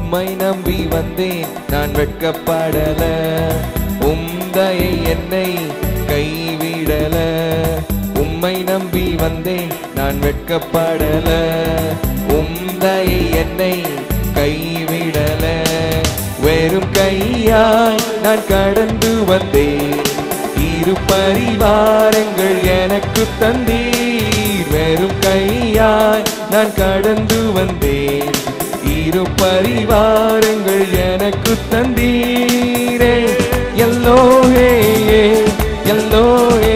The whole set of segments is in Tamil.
உம்மை நம்பி வந்தேன் நான் வெட்கப்படல, உம்தயை என்னை கைவிடல. உம்மை நம்பி வந்தேன் நான் வெட்கப்படல, உம்தயை என்னை கைவிடல. வெறும் கையாய் நான் கடந்து வந்தேன், இரு பரிவாரங்கள் எனக்கு தந்தீர். வெறும் கையாய் நான் கடந்து வந்தேன், இரு பரிவாரங்கள் எனக்கு தந்தீரே. எல்லோஹே எல்லோஹே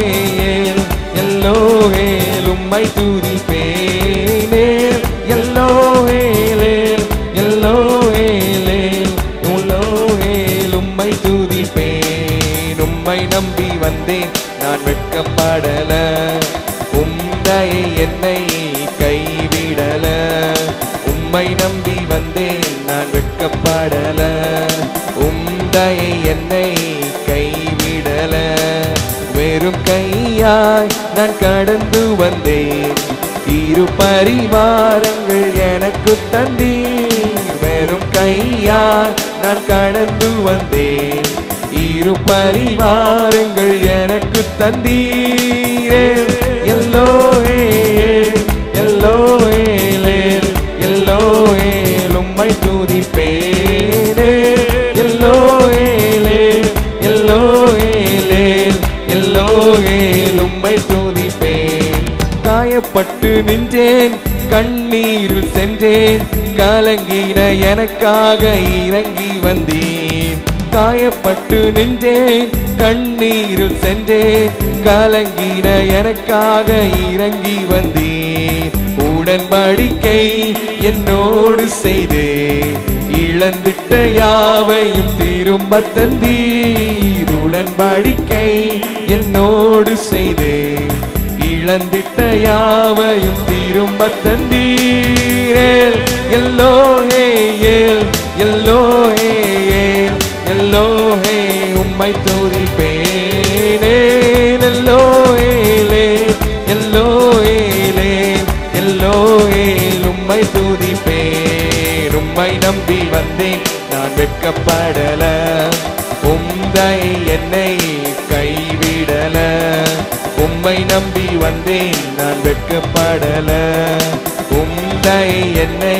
எல்லோஹே உம்மை துதிப்பேனே. எல்லோஹே எல்லோஹே எல்லோஹே உம்மை துதிப்பேன். உம்மை நம்பி வந்தேன் நான் வெட்கப்படல, உம்தயை என்னை கைவிடல. உம்மை நம்பி வந்தேன் நான் வெட்கப்படல, உம்தயை என்னை கைவிடல. வெறும் கையாய் நான் கடந்து வந்தேன், இரு பரிவாரங்கள் எனக்கு தந்தீர். வெறும் கையாய் நான் கடந்து வந்தேன், இரு பரிவாரங்கள் எனக்கு தந்தீரே. எல்லோஹே எல்லோஹே எல்லோஹே உம்மை துதிப்பேனே. எல்லோஹே எல்லோஹே எல்லோஹே உம்மை துதிப்பேன். காயப்பட்டு நின்றேன், கண்ணீரில் சென்றேன், கலங்கின எனக்காக இறங்கி வந்தேன். காயப்பட்டு நின்றேன், கண்ணீரில் சென்றேன், கலங்கின எனக்காக இறங்கி வந்தேன். உடன்படிக்கை என்னோடு செய்து இழந்திட்ட யாவையும் திரும்ப தந்தீர். உடன்படிக்கை என்னோடு செய்து இழந்திட்ட யாவையும் திரும்ப தந்தீரே. எல்லோஹே எல்லோஹே எல்லோஹே உம்மை துதிப்பேனே. எல்லோஹே எல்லோஹே எல்லோஹே உம்மை துதிப்பேன். உம்மை நம்பி வந்தேன் நான் வெட்கப்படல, உம்தயை என்னை கைவிடல. உம்மை நம்பி வந்தேன் நான் வெட்கப்படல, உம்தயை என்னை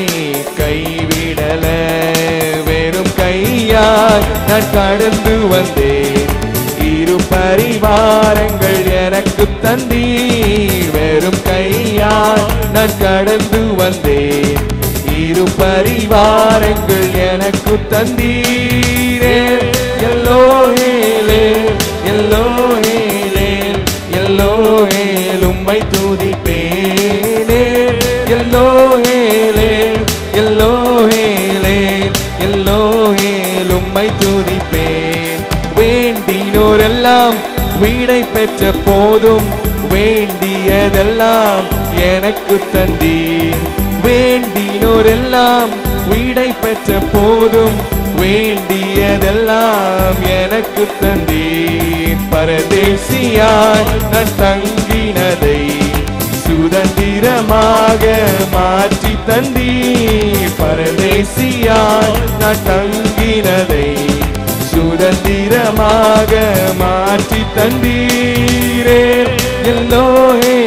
கைவிடல. வெறும் கையாய் நான் கடந்து வந்தேன், இரு பரிவாரங்கள் எனக்கு தந்தீர். வெறும் கையாய் நான் கடந்து வந்தேன், இரு பரிவாரங்கள் எனக்கு தந்தீரே. எல்லோஹே எல்லோஹே எல்லோஹே உம்மை துதிப்பேனே. எல்லோஹே எல்லோஹே எல்லோஹே உம்மை துதிப்பேன். வேண்டினோரெல்லாம் வீடை பெற்ற போதும், வேண்டியதெல்லாம் எனக்கு தந்தீர். வேண்டினோரெல்லாம் வீடை பெற்ற போதும், வேண்டியதெல்லாம் எனக்கு தந்தீர். பரதேசியாய் நான் தங்கினதை சுதந்திரமாக மாற்றி தந்தீர். பரதேசியாய் நான் தங்கினதை சுதந்திரமாக மாற்றி தந்தீரே. எல்லோஹே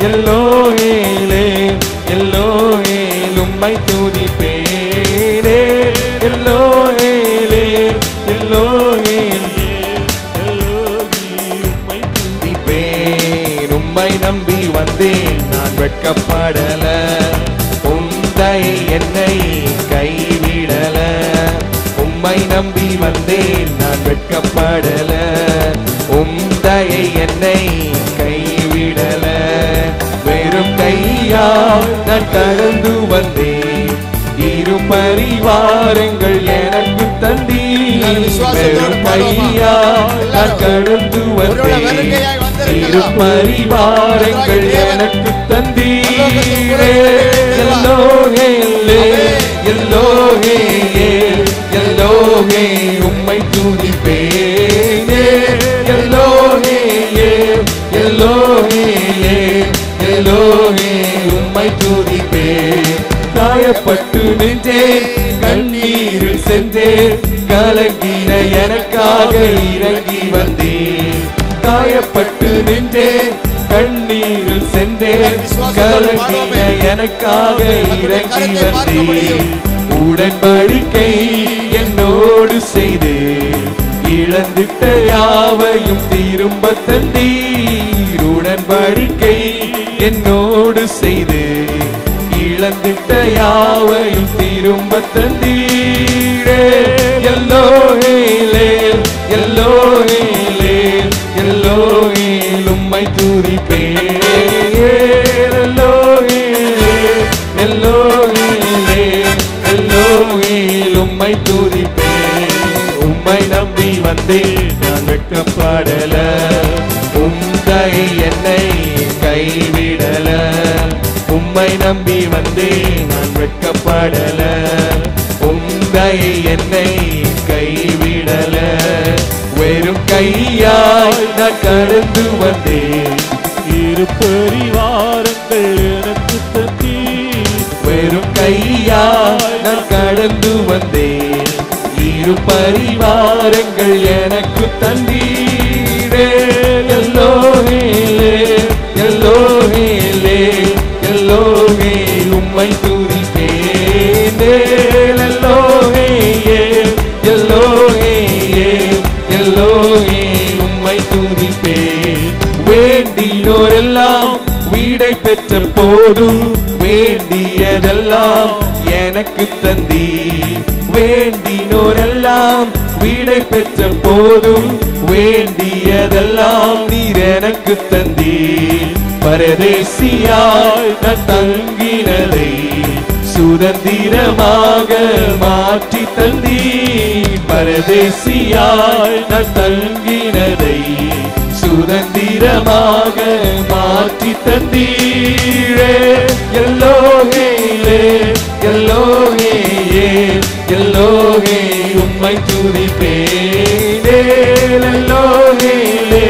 எல்லோஹே எல்லோஹே உம்மை துதிப்பேனே. எல்லோஹே எல்லோஹே உம்மை துதிப்பேன். உம்மை நம்பி வந்தேன் நான் வெட்கப்படல, உம்தயை என்னை கைவிடல. உம்மை நம்பி வந்தேன் நான் வெட்கப்படல, உம்தயை என்னை கைவிடல. வெறும் கையால் நான் கடந்து வந்தேன், இரு பரிவாரங்கள் எனக்கு தந்தீர். வெறும் கையால் நான் கடந்து வந்தேன், இரு பரிவாரங்கள் எனக்கு தந்தீரே. எல்லோஹே எல்லோஹே எல்லோஹே உம்மை துதிப்பேனே. எல்லோஹே எல்லோஹே எல்லோஹே உம்மை துதிப்பேன். காயப்பட்டு நின்றேன், கலங்கின எனக்காக இறங்கி வந்தேன். காயப்பட்டு நின்றேன், கண்ணீரில் சென்றேன். கலங்கின எனக்காக இறங்கி வந்தேன். உடன்படிக்கை என்னோடு செய்து இழந்துட்ட யாவையும் திரும்ப தந்தீர். உடன்படிக்கை என்னோடு செய்து இழந்துட்ட யாவையும் திரும்ப தந்தீரே. எல்லோஹேலே எல்லோஹேலே எல்லோஹேல் உம்மை துதிப்பேன். எல்லோஹேலே எல்லோஹேலே எல்லோஹேல் உம்மை துதிப்பேன். உம்மை நம்பி வந்தேன் நான் வெட்கப்படல. உம்மை என்னை கைவிடல. உம்மை நம்பி வந்தேன் நான் வெட்கப்படல. உம்மை என்னை கைவிடல. வெறும் கையாய் நான் கடந்து வந்தேன். இரு பரிவாரங்கள் எனக்கு தந்தீர். வெறும் கையாய் நான் கடந்து வந்தேன். இரு பரிவாரங்கள் எனக்கு தந்தீரே. எல்லோஹேலே எல்லோஹேலே எல்லோஹேல் உம்மை துதிப்பேன். எல்லோஹேலே எல்லோஹேலே எல்லோஹேல் உம்மை துதிப்பேன். வேண்டினோரெல்லாம் வீடை பெற்ற போதும் வேண்டியதெல்லாம் எனக்கு தந்தீர். வேண்டினோரெல்லாம் வீடை பெற்ற போதும் வேண்டியதெல்லாம் நீர் எனக்கு தந்தீர். பரதேசியாய் நான் தங்கினதை சுதந்திரமாக மாற்றி தந்தீர். பரதேசியாய் நான் தங்கினதை சுதந்திரமாக மாற்றி தந்தீரே. எல்லோஹேலே எல்லோஹேலே எல்லோஹேல் உம்மை துதிப்பேன். எல்லோஹேலே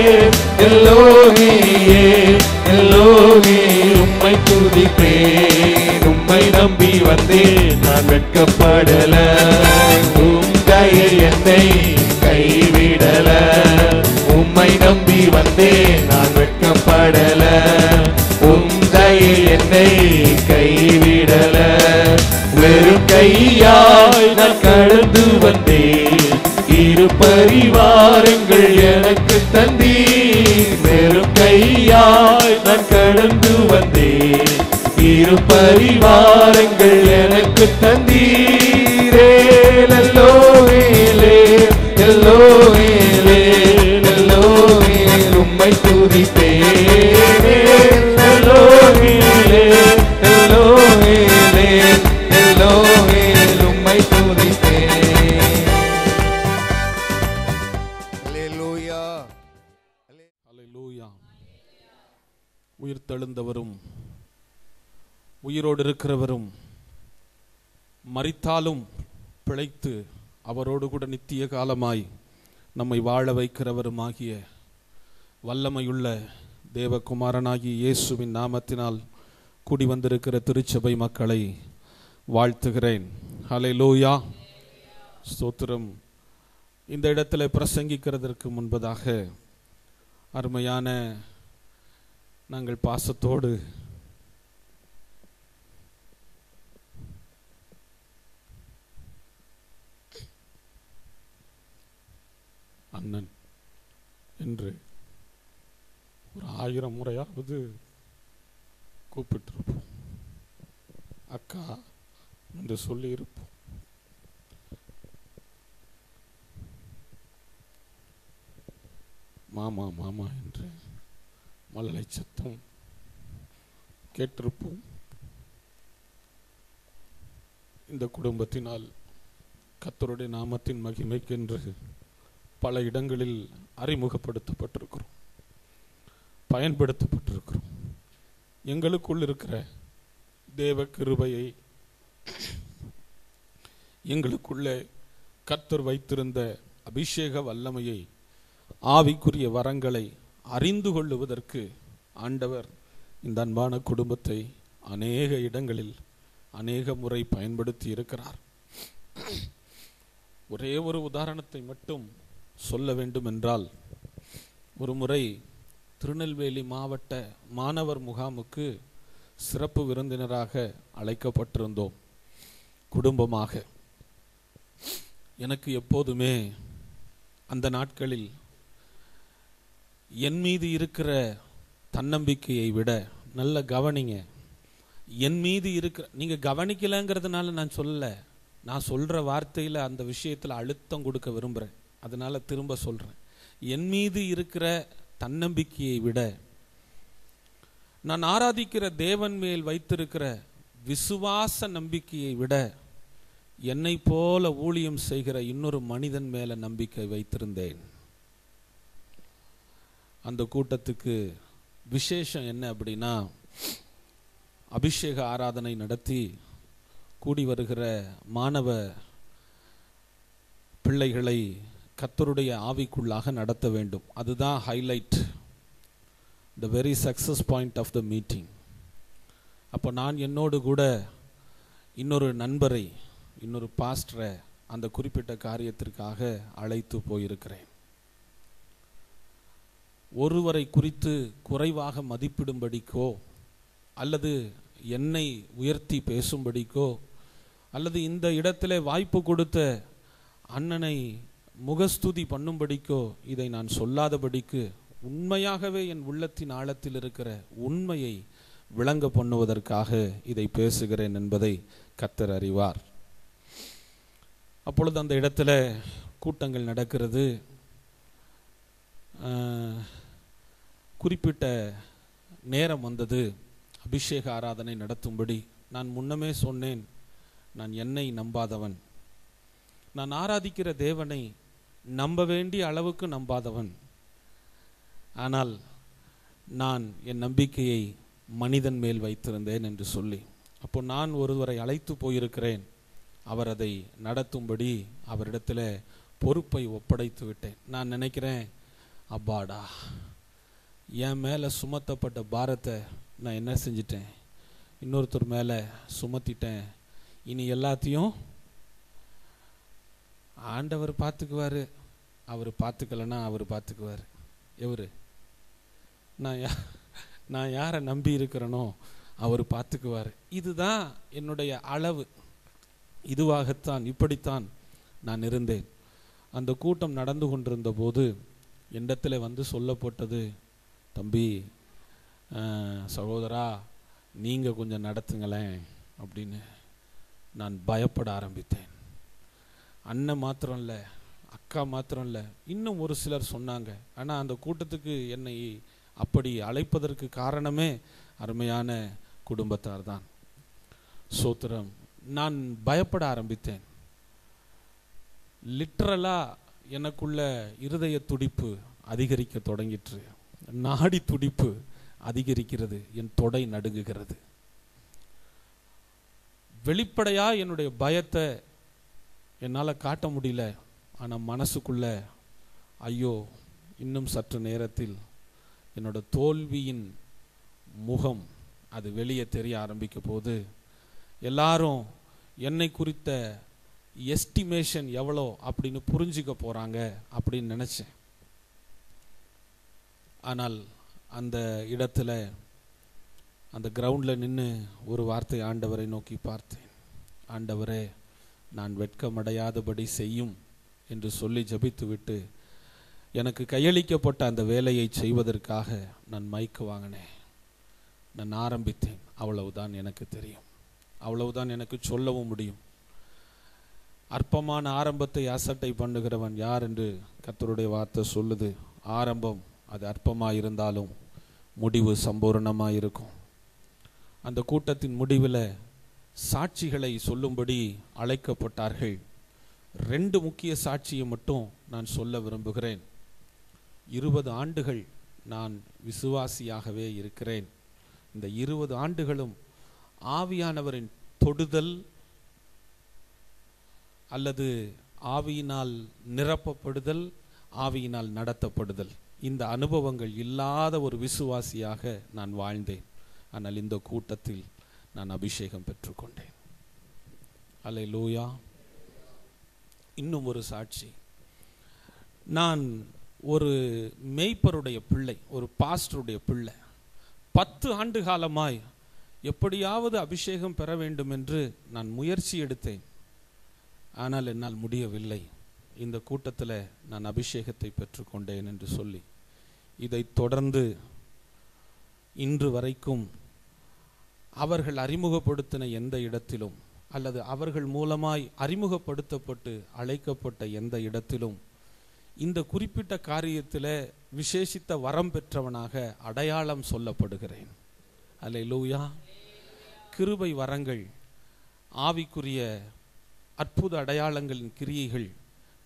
எல்லோஹேலே எல்லோஹேல் உம்மை துதிப்பேன். உம்மை நம்பி வந்தேன் நான் வெட்கப்படல. உம்மை என்னை கைவிடல. உம்மை நம்பி வந்தேன் நான் வெட்கப்படல. உம்மை என்னை கைவிடல. வெறும் கையாய் நான் கடந்து வந்தேன். இரு பரிவாரங்கள் எனக்கு தந்தீர். வெறும் கையாய் நான் கடந்து வந்தேன். இரு பரிவாரங்கள் எனக்கு தந்தீரே. எல்லோஹேலே எல்லோஹேலே எல்லோஹேல் உம்மை துதிப்பேன். எல்லோஹேலே எல்லோஹேலே எல்லோஹேல் உம்மை துதிப்பேன். அல்லேலூயா அல்லேலூயா. உயிர் தெழுந்தவரும் உயிரோடு இருக்கிறவரும் மரித்தாலும் பிழைத்து அவரோடு கூட நித்திய காலமாய் நம்மை வாழ வைக்கிறவருமாகிய வல்லமையுள்ள தேவகுமாரனாகிய இயேசுவின் நாமத்தினால் கூடி வந்திருக்கிற திருச்சபை மக்களை வாழ்த்துகிறேன். அல்லேலூயா. ஸ்தோத்திரம். இந்த இடத்துல பிரசங்கிக்கிறதற்கு முன்பதாக அருமையான நாங்கள் பாசத்தோடு அண்ணன் என்று ஒரு 1000 முறையாவது கூப்பிட்டிருப்போம். அக்கா என்று சொல்லியிருப்போம். மாமா மாமா என்று மழலை சத்தம் கேட்டிருப்போம். இந்த குடும்பத்தினால் கர்த்தருடைய நாமத்தின் மகிமைக்கென்று பல இடங்களில் அறிமுகப்படுத்தப்பட்டிருக்கிறோம், பயன்படுத்தப்பட்டிருக்கிறோம். எங்களுக்குள் இருக்கிற தேவ கிருபையை, எங்களுக்குள்ளே கர்த்தர் வைத்திருந்த அபிஷேக வல்லமையை, ஆவிக்குரிய வரங்களை அறிந்து கொள்ளுவதற்கு ஆண்டவர் இந்த அன்பான குடும்பத்தை அநேக இடங்களில் அநேக முறை பயன்படுத்தி இருக்கிறார். ஒரே ஒரு உதாரணத்தை மட்டும் சொல்ல வேண்டும் என்றால், ஒரு முறை திருநெல்வேலி மாவட்ட மாணவர் முகாமுக்கு சிறப்பு விருந்தினராக அழைக்கப்பட்டிருந்தோம் குடும்பமாக. எனக்கு எப்போதுமே அந்த நாட்களில் என் மீது இருக்கிற தன்னம்பிக்கையை விட, நல்ல கவனிங்க, என் மீது இருக்கிற, நீங்க கவனிக்கலங்கிறதுனால நான் சொல்லல, நான் சொல்ற வார்த்தையில அந்த விஷயத்துல அழுத்தம் கொடுக்க விரும்புறேன், அதனால திரும்ப சொல்றேன். என் மீது இருக்கிற தன்னம்பிக்கையை விட, நான் ஆராதிக்கிற தேவன் மேல் வைத்திருக்கிற விசுவாச நம்பிக்கையை விட, என்னை போல ஊழியம் செய்கிற இன்னொரு மனிதன் மேல நம்பிக்கை வைத்திருந்தேன். அந்த கூட்டத்துக்கு விசேஷம் என்ன அப்படின்னா, அபிஷேக ஆராதனை நடத்தி கூடி வருகிற மாணவ பிள்ளைகளை கர்த்தருடைய ஆவிக்குள்ளாக நடத்த வேண்டும். அதுதான் highlight, the very success point of the meeting. அப்போ நான் என்னோடு கூட இன்னொரு நண்பரை, இன்னொரு பாஸ்டரை அந்த குறிப்பிட்ட காரியத்திற்காக அழைத்து போயிருக்கிறேன். ஒருவரை குறித்து குறைவாக மதிப்பிடும்படிக்கோ, அல்லது என்னை உயர்த்தி பேசும்படிக்கோ, அல்லது இந்த இடத்திலே வாய்ப்பு கொடுத்த அண்ணனை முகஸ்துதி பண்ணும்படிக்கோ இதை நான் சொல்லாதபடிக்கு, உண்மையாகவே என் உள்ளத்தின் ஆழத்தில் இருக்கிற உண்மையை விளங்க பண்ணுவதற்காக இதை பேசுகிறேன் என்பதை கர்த்தர் அறிவார். அப்பொழுது அந்த இடத்துல கூட்டங்கள் நடக்கிறது. குறிப்பிட்ட நேரம் வந்தது அபிஷேக ஆராதனை நடத்தும்படி. நான் முன்னமே சொன்னேன், நான் என்னை நம்பாதவன், நான் ஆராதிக்கிற தேவனை நம்ப வேண்டிய அளவுக்கு நம்பாதவன். ஆனால் நான் என் நம்பிக்கையை மனிதன் மேல் வைத்திருந்தேன் என்று சொல்லி, அப்போ நான் ஒருவரை அழைத்து போயிருக்கிறேன். அவர் அதை நடத்தும்படி அவரிடத்தில் பொறுப்பை ஒப்படைத்து விட்டேன். நான் நினைக்கிறேன், அப்பாடா, என் மேலே சுமத்தப்பட்ட பாரத்தை நான் என்ன செஞ்சிட்டேன், இன்னொருத்தர் மேலே சுமத்திட்டேன். இனி எல்லாத்தையும் ஆண்டவர் பார்த்துக்குவார். அவர் பார்த்துக்கலன்னா அவர் பார்த்துக்குவார். எவரு? நான் யாரை நம்பி இருக்கிறேனோ அவர் பார்த்துக்குவார். இதுதான் என்னுடைய அளவு. இதுவாகத்தான், இப்படித்தான் நான் இருந்தேன். அந்த கூட்டம் நடந்து கொண்டிருந்த போது என்னிடத்தில் வந்து சொல்லப்பட்டது, தம்பி, சகோதரா, நீங்கள் கொஞ்சம் நடத்துங்களேன் அப்படின்னு. நான் பயப்பட ஆரம்பித்தேன். அண்ணன் மாத்திரம் இல்லை, அக்கா மாத்திரம் இல்லை, இன்னும் ஒரு சிலர் சொன்னாங்க. ஆனால் அந்த கூட்டத்துக்கு என்னை அப்படி அழைப்பதற்கு காரணமே அருமையான குடும்பத்தார் தான். சோத்திரம். நான் பயப்பட ஆரம்பித்தேன். லிட்டரலா எனக்குள்ள இருதய துடிப்பு அதிகரிக்க தொடங்கிற்று. நாடி துடிப்பு அதிகரிக்கிறது. என் தொடை நடுங்குகிறது. வெளிப்படையா என்னுடைய பயத்தை என்னால் காட்ட முடியல. ஆனால் மனசுக்குள்ள, ஐயோ, இன்னும் சற்று நேரத்தில் என்னோட தோல்வியின் முகம் அது வெளியே தெரிய ஆரம்பிக்க போது, எல்லாரும் என்னை குறித்த எஸ்டிமேஷன் எவ்வளோ அப்படின்னு புரிஞ்சுக்க போகிறாங்க அப்படின்னு நினச்சேன். ஆனால் அந்த இடத்துல, அந்த கிரவுண்டில் நின்று ஒரு வார்த்தை ஆண்டவரை நோக்கி பார்த்தேன். ஆண்டவரே, நான் வெட்கமடையாதபடி செய்யும் என்று சொல்லி ஜெபித்து விட்டு, எனக்கு கையளிக்கப்பட்ட அந்த வேலையை செய்வதற்காக நான் மைக்கு வாங்கினேன். நான் ஆரம்பித்தேன். அவ்வளவுதான் எனக்கு தெரியும், அவ்வளவுதான் எனக்கு சொல்லவும் முடியும். அற்பமான ஆரம்பத்தை அசட்டை பண்ணுகிறவன் யார் என்று கர்த்தருடைய வார்த்தை சொல்லுது. ஆரம்பம் அது அற்பமாக இருந்தாலும் முடிவு சம்பூர்ணமாக இருக்கும். அந்த கூட்டத்தின் முடிவில் சாட்சிகளை சொல்லும்படி அழைக்கப்பட்டார்கள். 2 முக்கிய சாட்சியை மட்டும் நான் சொல்ல விரும்புகிறேன். 20 ஆண்டுகள் நான் விசுவாசியாகவே இருக்கிறேன். இந்த 20 ஆண்டுகளும் ஆவியானவரின் தொடுதல் அல்லது ஆவியினால் நிரப்பப்படுதல், ஆவியினால் நடத்தப்படுதல், இந்த அனுபவங்கள் இல்லாத ஒரு விசுவாசியாக நான் வாழ்ந்தேன். ஆனால் இந்த கூட்டத்தில் நான் அபிஷேகம் பெற்றுக்கொண்டேன். அல்லேலூயா, இன்னும் ஒரு சாட்சி. நான் ஒரு மேய்ப்பருடைய பிள்ளை, ஒரு பாஸ்டருடைய பிள்ளை. 10 ஆண்டு காலமாய் எப்படியாவது அபிஷேகம் பெற வேண்டும் என்று நான் முயற்சி எடுத்தேன். ஆனால் என்னால் முடியவில்லை. இந்த கூட்டத்தில் நான் அபிஷேகத்தை பெற்றுக்கொண்டேன் என்று சொல்லி இதை தொடர்ந்து இன்று வரைக்கும் அவர்கள் அறிமுகப்படுத்தின எந்த இடத்திலும் அல்லது அவர்கள் மூலமாய் அறிமுகப்படுத்தப்பட்டு அழைக்கப்பட்ட எந்த இடத்திலும் இந்த குறிப்பிட்ட காரியத்தில் விசேஷித்த வரம் பெற்றவனாக அடையாளம் சொல்லப்படுகிறேன். அல்லேலூயா. கிருபை வரங்கள், ஆவிக்குரிய அற்புத அடையாளங்களின் கிரியைகள்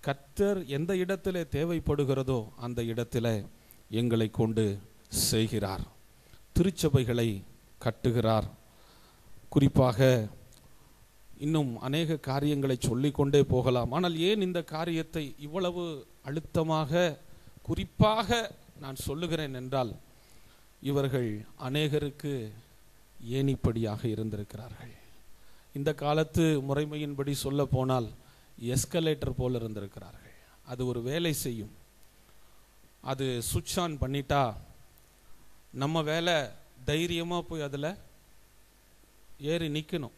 கர்த்தர் எந்த இடத்துல தேவைப்படுகிறதோ அந்த இடத்துல எங்களை கொண்டு செய்கிறார். திருச்சபைகளை கட்டுகிறார். குறிப்பாக இன்னும் அநேக காரியங்களை சொல்லிக்கொண்டே போகலாம். ஆனால் ஏன் இந்த காரியத்தை இவ்வளவு அழுத்தமாக குறிப்பாக நான் சொல்லுகிறேன் என்றால், இவர்கள் அநேகருக்கு ஏணிப்படியாக இருந்திருக்கிறார்கள். இந்த காலத்து முறைமையின்படி சொல்ல போனால் எஸ்கலேட்டர் போல இருந்திருக்கிறார்கள். அது ஒரு வேலை செய்யும். அது சுவிட்ச் ஆன் பண்ணிட்டா நம்ம வேலை தைரியமாக போய் அதில் ஏறி நிற்கணும்.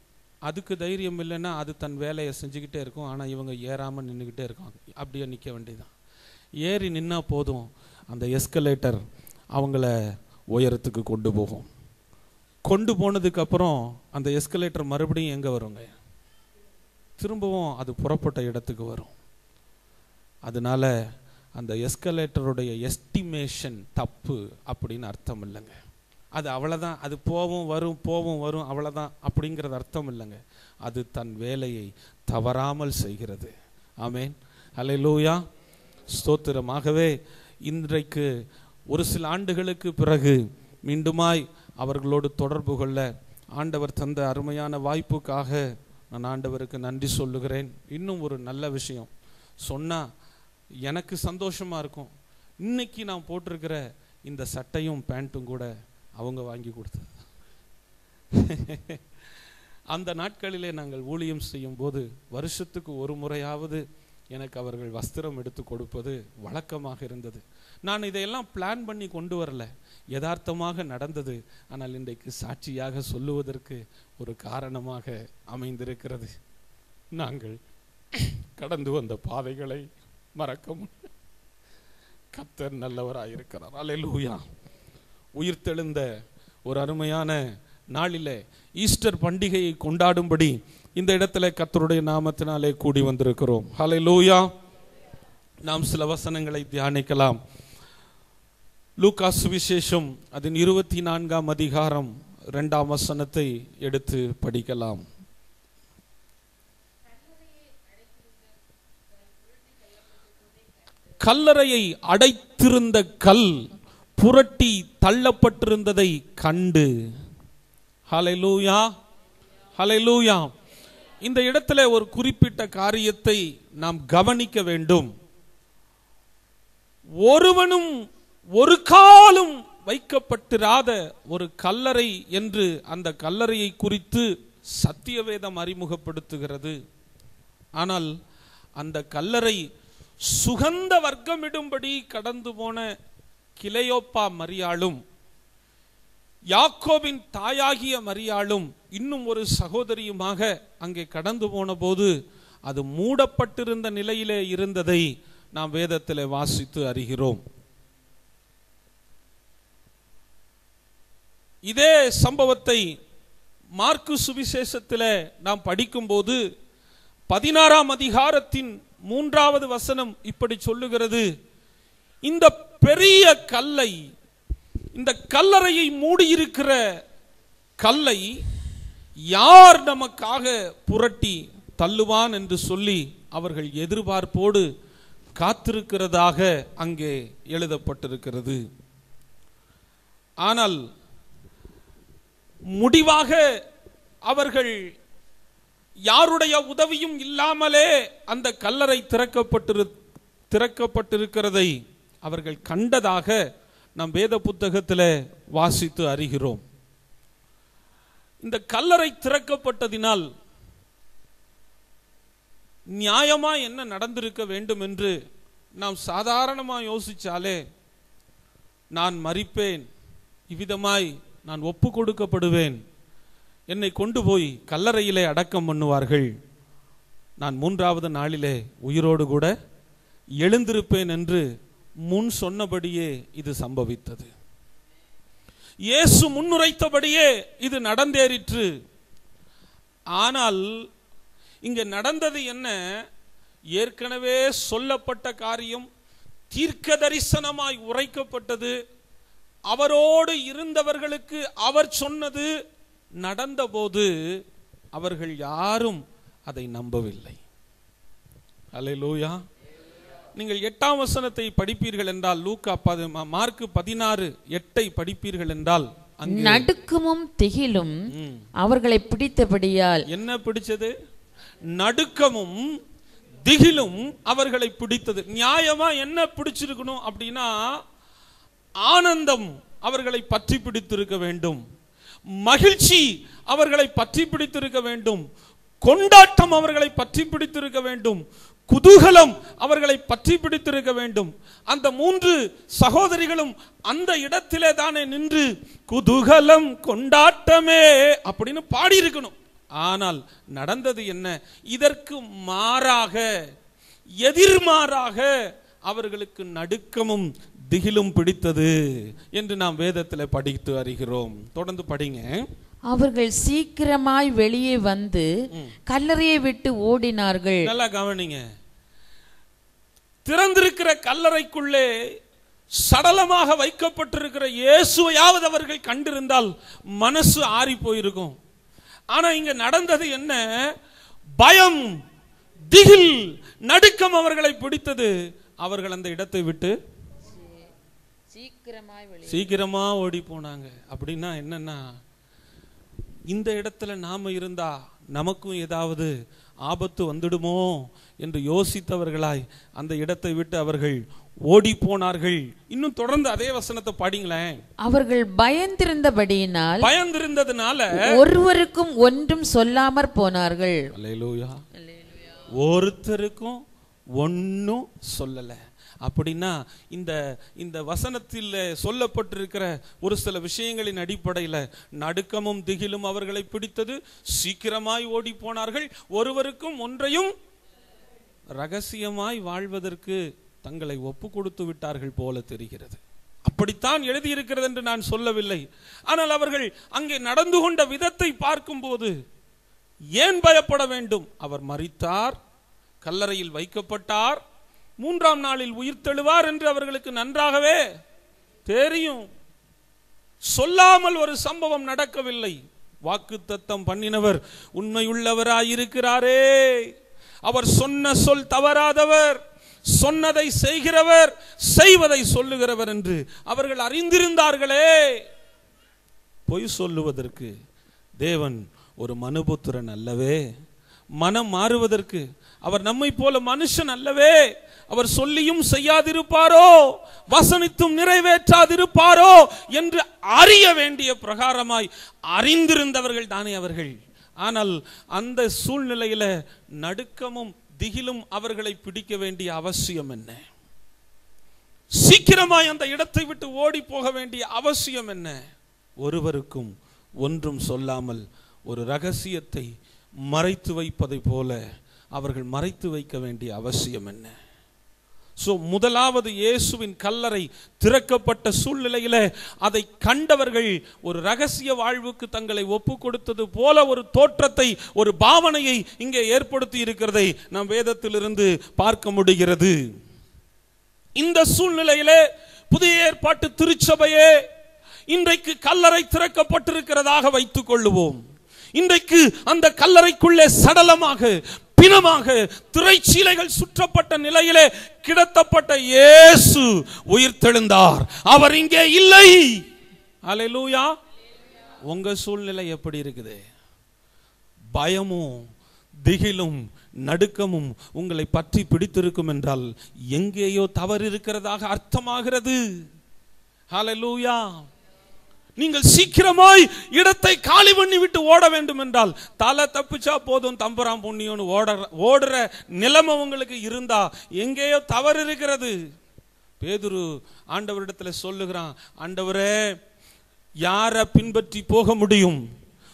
அதுக்கு தைரியம் இல்லைன்னா அது தன் வேலையை செஞ்சுக்கிட்டே இருக்கும். ஆனால் இவங்க ஏறாமல் நின்றுக்கிட்டே இருக்காங்க. அப்படியே நிற்க வேண்டியதுதான். ஏறி நின்னா போதும், அந்த எஸ்கலேட்டர் அவங்கள உயரத்துக்கு கொண்டு போகும். கொண்டு போனதுக்கப்புறம் அந்த எஸ்கலேட்டர் மறுபடியும் எங்கே வருங்க? திரும்பவும் அது புறப்பட்ட இடத்துக்கு வரும். அதனால அந்த எஸ்கலேட்டருடைய எஸ்டிமேஷன் தப்பு அப்படின்னு அர்த்தம் இல்லைங்க. அது அவ்வளோதான், அது போவும் வரும் போவும் வரும் அவ்வளோதான் அப்படிங்கிறது அர்த்தம் இல்லைங்க. அது தன் வேலையை தவறாமல் செய்கிறது. ஆமேன், அல்லேலூயா, ஸ்தோத்திரமாகவே இன்றைக்கு ஒரு சில ஆண்டுகளுக்கு பிறகு மீண்டுமாய் அவர்களோடு தொடர்பு கொள்ள ஆண்டவர் தந்த அருமையான வாய்ப்புக்காக நான் ஆண்டவருக்கு நன்றி சொல்லுகிறேன். இன்னும் ஒரு நல்ல விஷயம் சொன்னால் எனக்கு சந்தோஷமாக இருக்கும். இன்னைக்கு நான் போட்டிருக்கிற இந்த சட்டையும் பேண்ட்டும் கூட அவங்க வாங்கி கொடுத்தது. அந்த நாட்களிலே நாங்கள் ஊழியம் செய்யும் போது வருஷத்துக்கு ஒரு முறையாவது எனக்கு அவர்கள் வஸ்திரம் எடுத்து கொடுப்பது வழக்கமாக இருந்தது. நான் இதையெல்லாம் பிளான் பண்ணி கொண்டு வரல, யதார்த்தமாக நடந்தது. ஆனால் இன்றைக்கு சாட்சியாக சொல்லுவதற்கு ஒரு காரணமாக அமைந்திருக்கிறது. நாங்கள் கடந்து வந்த பாதைகளை மறக்க முடியும். கர்த்தர் நல்லவராயிருக்கிறார். அல்லேலூயா. உயிர்த்தெழுந்த ஒரு அருமையான நாளிலே ஈஸ்டர் பண்டிகையை கொண்டாடும்படி இந்த இடத்துல கர்த்தருடைய நாமத்தினாலே கூடி வந்திருக்கிறோம். ஹல்லேலூயா. நாம் சில வசனங்களை தியானிக்கலாம். லூக்கா சுவிசேஷம் அதன் 24ஆம் அதிகாரம் 2ஆம் வசனத்தை எடுத்து படிக்கலாம். கல்லறையை அடைத்திருந்த கல் புரட்டி தள்ளப்பட்டிருந்ததை கண்டு. ஹல்லேலூயா, ஹல்லேலூயா. இந்த இடத்துல ஒரு குறிப்பிட்ட காரியத்தை நாம் கவனிக்க வேண்டும். ஒருவனும் ஒரு காலும் வைக்கப்பட்டிராத ஒரு கல்லறை என்று அந்த கல்லறையை குறித்து சத்தியவேதம் அறிமுகப்படுத்துகிறது. ஆனால் அந்த கல்லறை சுகந்த வர்க்கமிடும்படி கடந்து போன கிளையோப்பா மரியாளும் யாக்கோபின் தாயாகிய மரியாளும் இன்னும் ஒரு சகோதரியுமாக அங்கே கடந்து போன போது அது மூடப்பட்டிருந்த நிலையிலே இருந்ததை நாம் வேதத்திலே வாசித்து அறிகிறோம். இதே சம்பவத்தை மார்க்கு சுவிசேஷத்திலே நாம் படிக்கும்போது 16ஆம் அதிகாரத்தின் 3வது வசனம் இப்படி சொல்லுகிறது: இந்த பெரிய கல்லை, இந்த கல்லறையை மூடியிருக்கிற கல்லை யார் நமக்காக புரட்டி தள்ளுவான் என்று சொல்லி அவர்கள் எதிர்பார்ப்போடு காத்திருக்கிறதாக அங்கே எழுதப்பட்டிருக்கிறது. ஆனால் முடிவாக அவர்கள் யாருடைய உதவியும் இல்லாமலே அந்த கல்லறை திறக்கப்பட்டிருக்கிறதை அவர்கள் கண்டதாக நாம் வேத புத்தகத்தில் வாசித்து அறிகிறோம். இந்த கல்லறை திறக்கப்பட்டதினால் நியாயமா என்ன நடந்திருக்க வேண்டும் என்று நாம் சாதாரணமா யோசிச்சாலே, நான் மரிப்பேன், இவ்விதமாய் நான் ஒப்பு கொடுக்கப்படுவேன், என்னை கொண்டு போய் கல்லறையிலே அடக்கம் பண்ணுவார்கள், நான் 3வது நாளிலே உயிரோடு கூட எழுந்திருப்பேன் என்று முன் சொன்னபடியே இது சம்பவித்தது. இயேசு முன்னுரைத்தபடியே இது நடந்தேறிற்று. ஆனால் இங்க நடந்தது என்ன? ஏற்கனவே சொல்லப்பட்ட காரியம் தீர்க்க தரிசனமாய் உரைக்கப்பட்டது. அவரோடு இருந்தவர்களுக்கு அவர் சொன்னது நடந்தபோது அவர்கள் யாரும் அதை நம்பவில்லை. அல்லேலூயா. நீங்கள் 8ஆம் வசனத்தை படிப்பீர்கள் என்றால், மார்க் 16:8 படிப்பீர்கள் என்றால், நடுக்கமும் திகிலும் அவர்களை பிடித்தபடியால். என்ன பிடிச்சது? நடுக்கமும் திகிலும் அவர்களை பிடித்தது. நியாயமா என்ன பிடிச்சிருக்கணும் அப்படின்னா, ஆனந்தம் அவர்களை பற்றி பிடித்திருக்க வேண்டும், மகிழ்ச்சி அவர்களை பற்றி பிடித்திருக்க வேண்டும், கொண்டாட்டம் அவர்களை பற்றி பிடித்திருக்க வேண்டும், குதூகலம் அவர்களை பற்றி பிடித்திருக்க வேண்டும். அந்த 3 சகோதரிகளும் அந்த இடத்திலே தானே நின்று குதூகலம் கொண்டாட்டமே அப்படின்னு பாடி இருக்கணும். ஆனால் நடந்தது என்ன? இதற்கு மாறாக, எதிர்மாறாக அவர்களுக்கு நடுக்கமும் திகிலும் பிடித்தது என்று நாம் வேதத்தில் படித்து அறிகிறோம். தொடர்ந்து படிங்க. அவர்கள் சீக்கிரமாய் வெளியே வந்து கல்லறையை விட்டு ஓடினார்கள். நல்லா கவனிங்க. திறந்திருக்கிற கல்லறைக்குள்ளே சடலமாக வைக்கப்பட்டிருக்கிற இயேசுவையாவது அவர்கள் கண்டிருந்தால் மனசு ஆறி போயிருக்கும். ஆனா இங்க நடந்தது என்ன? பயம், திகில், நடுக்கம் அவர்களை பிடித்தது. அவர்கள் அந்த இடத்தை விட்டு சீக்கிரமா ஓடி போனாங்க. அப்படின்னா என்னன்னா, இந்த இடத்துல நாம இருந்தா நமக்கும் ஏதாவது ஆபத்து வந்துடுமோ என்று யோசித்தவர்களாய் அந்த இடத்தை விட்டு அவர்கள் ஓடி போனார்கள். இன்னும் தொடர்ந்து அதே வசனத்தை படிங்களேன். அவர்கள் பயந்திருந்தபடியினால், பயந்திருந்ததுனால ஒருவருக்கும் ஒன்றும் சொல்லாமற் போனார்கள். அல்லேலூயா. ஒருத்தருக்கும் ஒன்னும் சொல்லல. அப்படின்னா இந்த வசனத்தில் சொல்லப்பட்டிருக்கிற ஒரு சில விஷயங்களின் அடிப்படையில் நடுக்கமும் திகிலும் அவர்களை பிடித்தது. சீக்கிரமாய் ஓடி போனார்கள். ஒருவருக்கும் ஒன்றையும் ரகசியமாய் வாழ்வதற்கு தங்களை ஒப்பு கொடுத்து விட்டார்கள் போல தெரிகிறது. அப்படித்தான் எழுதியிருக்கிறது என்று நான் சொல்லவில்லை. ஆனால் அவர்கள் அங்கே நடந்து கொண்ட விதத்தை பார்க்கும்போது ஏன் பயப்பட வேண்டும்? அவர் மரித்தார், கல்லறையில் வைக்கப்பட்டார், 3ஆம் நாளில் உயிர் தெழுவார் என்று அவர்களுக்கு நன்றாகவே தெரியும். சொல்லாமல் ஒரு சம்பவம் நடக்கவில்லை. வாக்குத்தத்தம் பண்ணினவர் உண்மையுள்ளவராயிருக்கிறாரே, அவர் சொன்ன சொல் தவறாதவர், சொன்னதை செய்கிறவர், செய்வதை சொல்லுகிறவர் என்று அவர்கள் அறிந்திருந்தார்களே. பொய் சொல்லுவதற்கு தேவன் ஒரு மனுபுத்திரன் அல்லவே, மனம் மாறுவதற்கு அவர் நம்மை போல மனுஷன் அல்லவே, அவர் சொல்லியும் செய்யாதிருப்பாரோ, வசனித்தும் நிறைவேற்றாதிருப்பாரோ என்று அறிய வேண்டிய பிரகாரமாய் அறிந்திருந்தவர்கள் தானே அவர்கள். ஆனால் அந்த சூழ்நிலையில நடுக்கமும் திகிலும் அவர்களை பிடிக்க வேண்டிய அவசியம் என்ன? சீக்கிரமாய் அந்த இடத்தை விட்டு ஓடி போக வேண்டிய அவசியம் என்ன? ஒருவருக்கும் ஒன்றும் சொல்லாமல் ஒரு ரகசியத்தை மறைத்து வைப்பதை போல அவர்கள் மறைத்து வைக்க வேண்டிய அவசியம் என்ன? முதலாவது இயேசுவின் கல்லறை திறக்கப்பட்ட சூழ்நிலையில அதை கண்டவர்கள் ஒரு ரகசிய வாழ்வுக்கு தங்களை ஒப்பு கொடுத்தது போல ஒரு தோற்றத்தை, ஒரு பாவனையை இங்கே ஏற்படுத்தி இருக்கிறதை நாம் வேதத்திலிருந்து பார்க்க முடிகிறது. இந்த சூழ்நிலையிலே புதிய ஏற்பாட்டு திருச்சபையே இன்றைக்கு கல்லறை திறக்கப்பட்டிருக்கிறதாக வைத்துக் கொள்ளுவோம். இன்றைக்கு அந்த கல்லறைக்குள்ளே சடலமாக, பிணமாக, திரைச்சீலைகள் சுற்றப்பட்ட நிலையிலே கிடத்தப்பட்ட இயேசு உயிர்த்தெழுந்தார். அவர் இங்கே இல்லை. அல்லேலூயா. உங்க சூழ்நிலை எப்படி இருக்குது? பயமும் திகிலும் நடுக்கமும் உங்களை பற்றி பிடித்திருக்கும் என்றால் எங்கேயோ தவறு இருக்கிறதாக அர்த்தமாகிறது. அல்லேலூயா. நீங்கள் சீக்கிரமாய் இடத்தை காலி பண்ணி விட்டு ஓட வேண்டும் என்றால், தலை தப்பிச்சா போதும் தம்புரான் புண்ணியம்னு ஓடுற நிலைமை உங்களுக்கு இருந்தா எங்கேயோ தவறு இருக்கிறது. பேதுரு ஆண்டவரிடத்துல சொல்லுகிறான், ஆண்டவரே, யாரை பின்பற்றி போக முடியும்?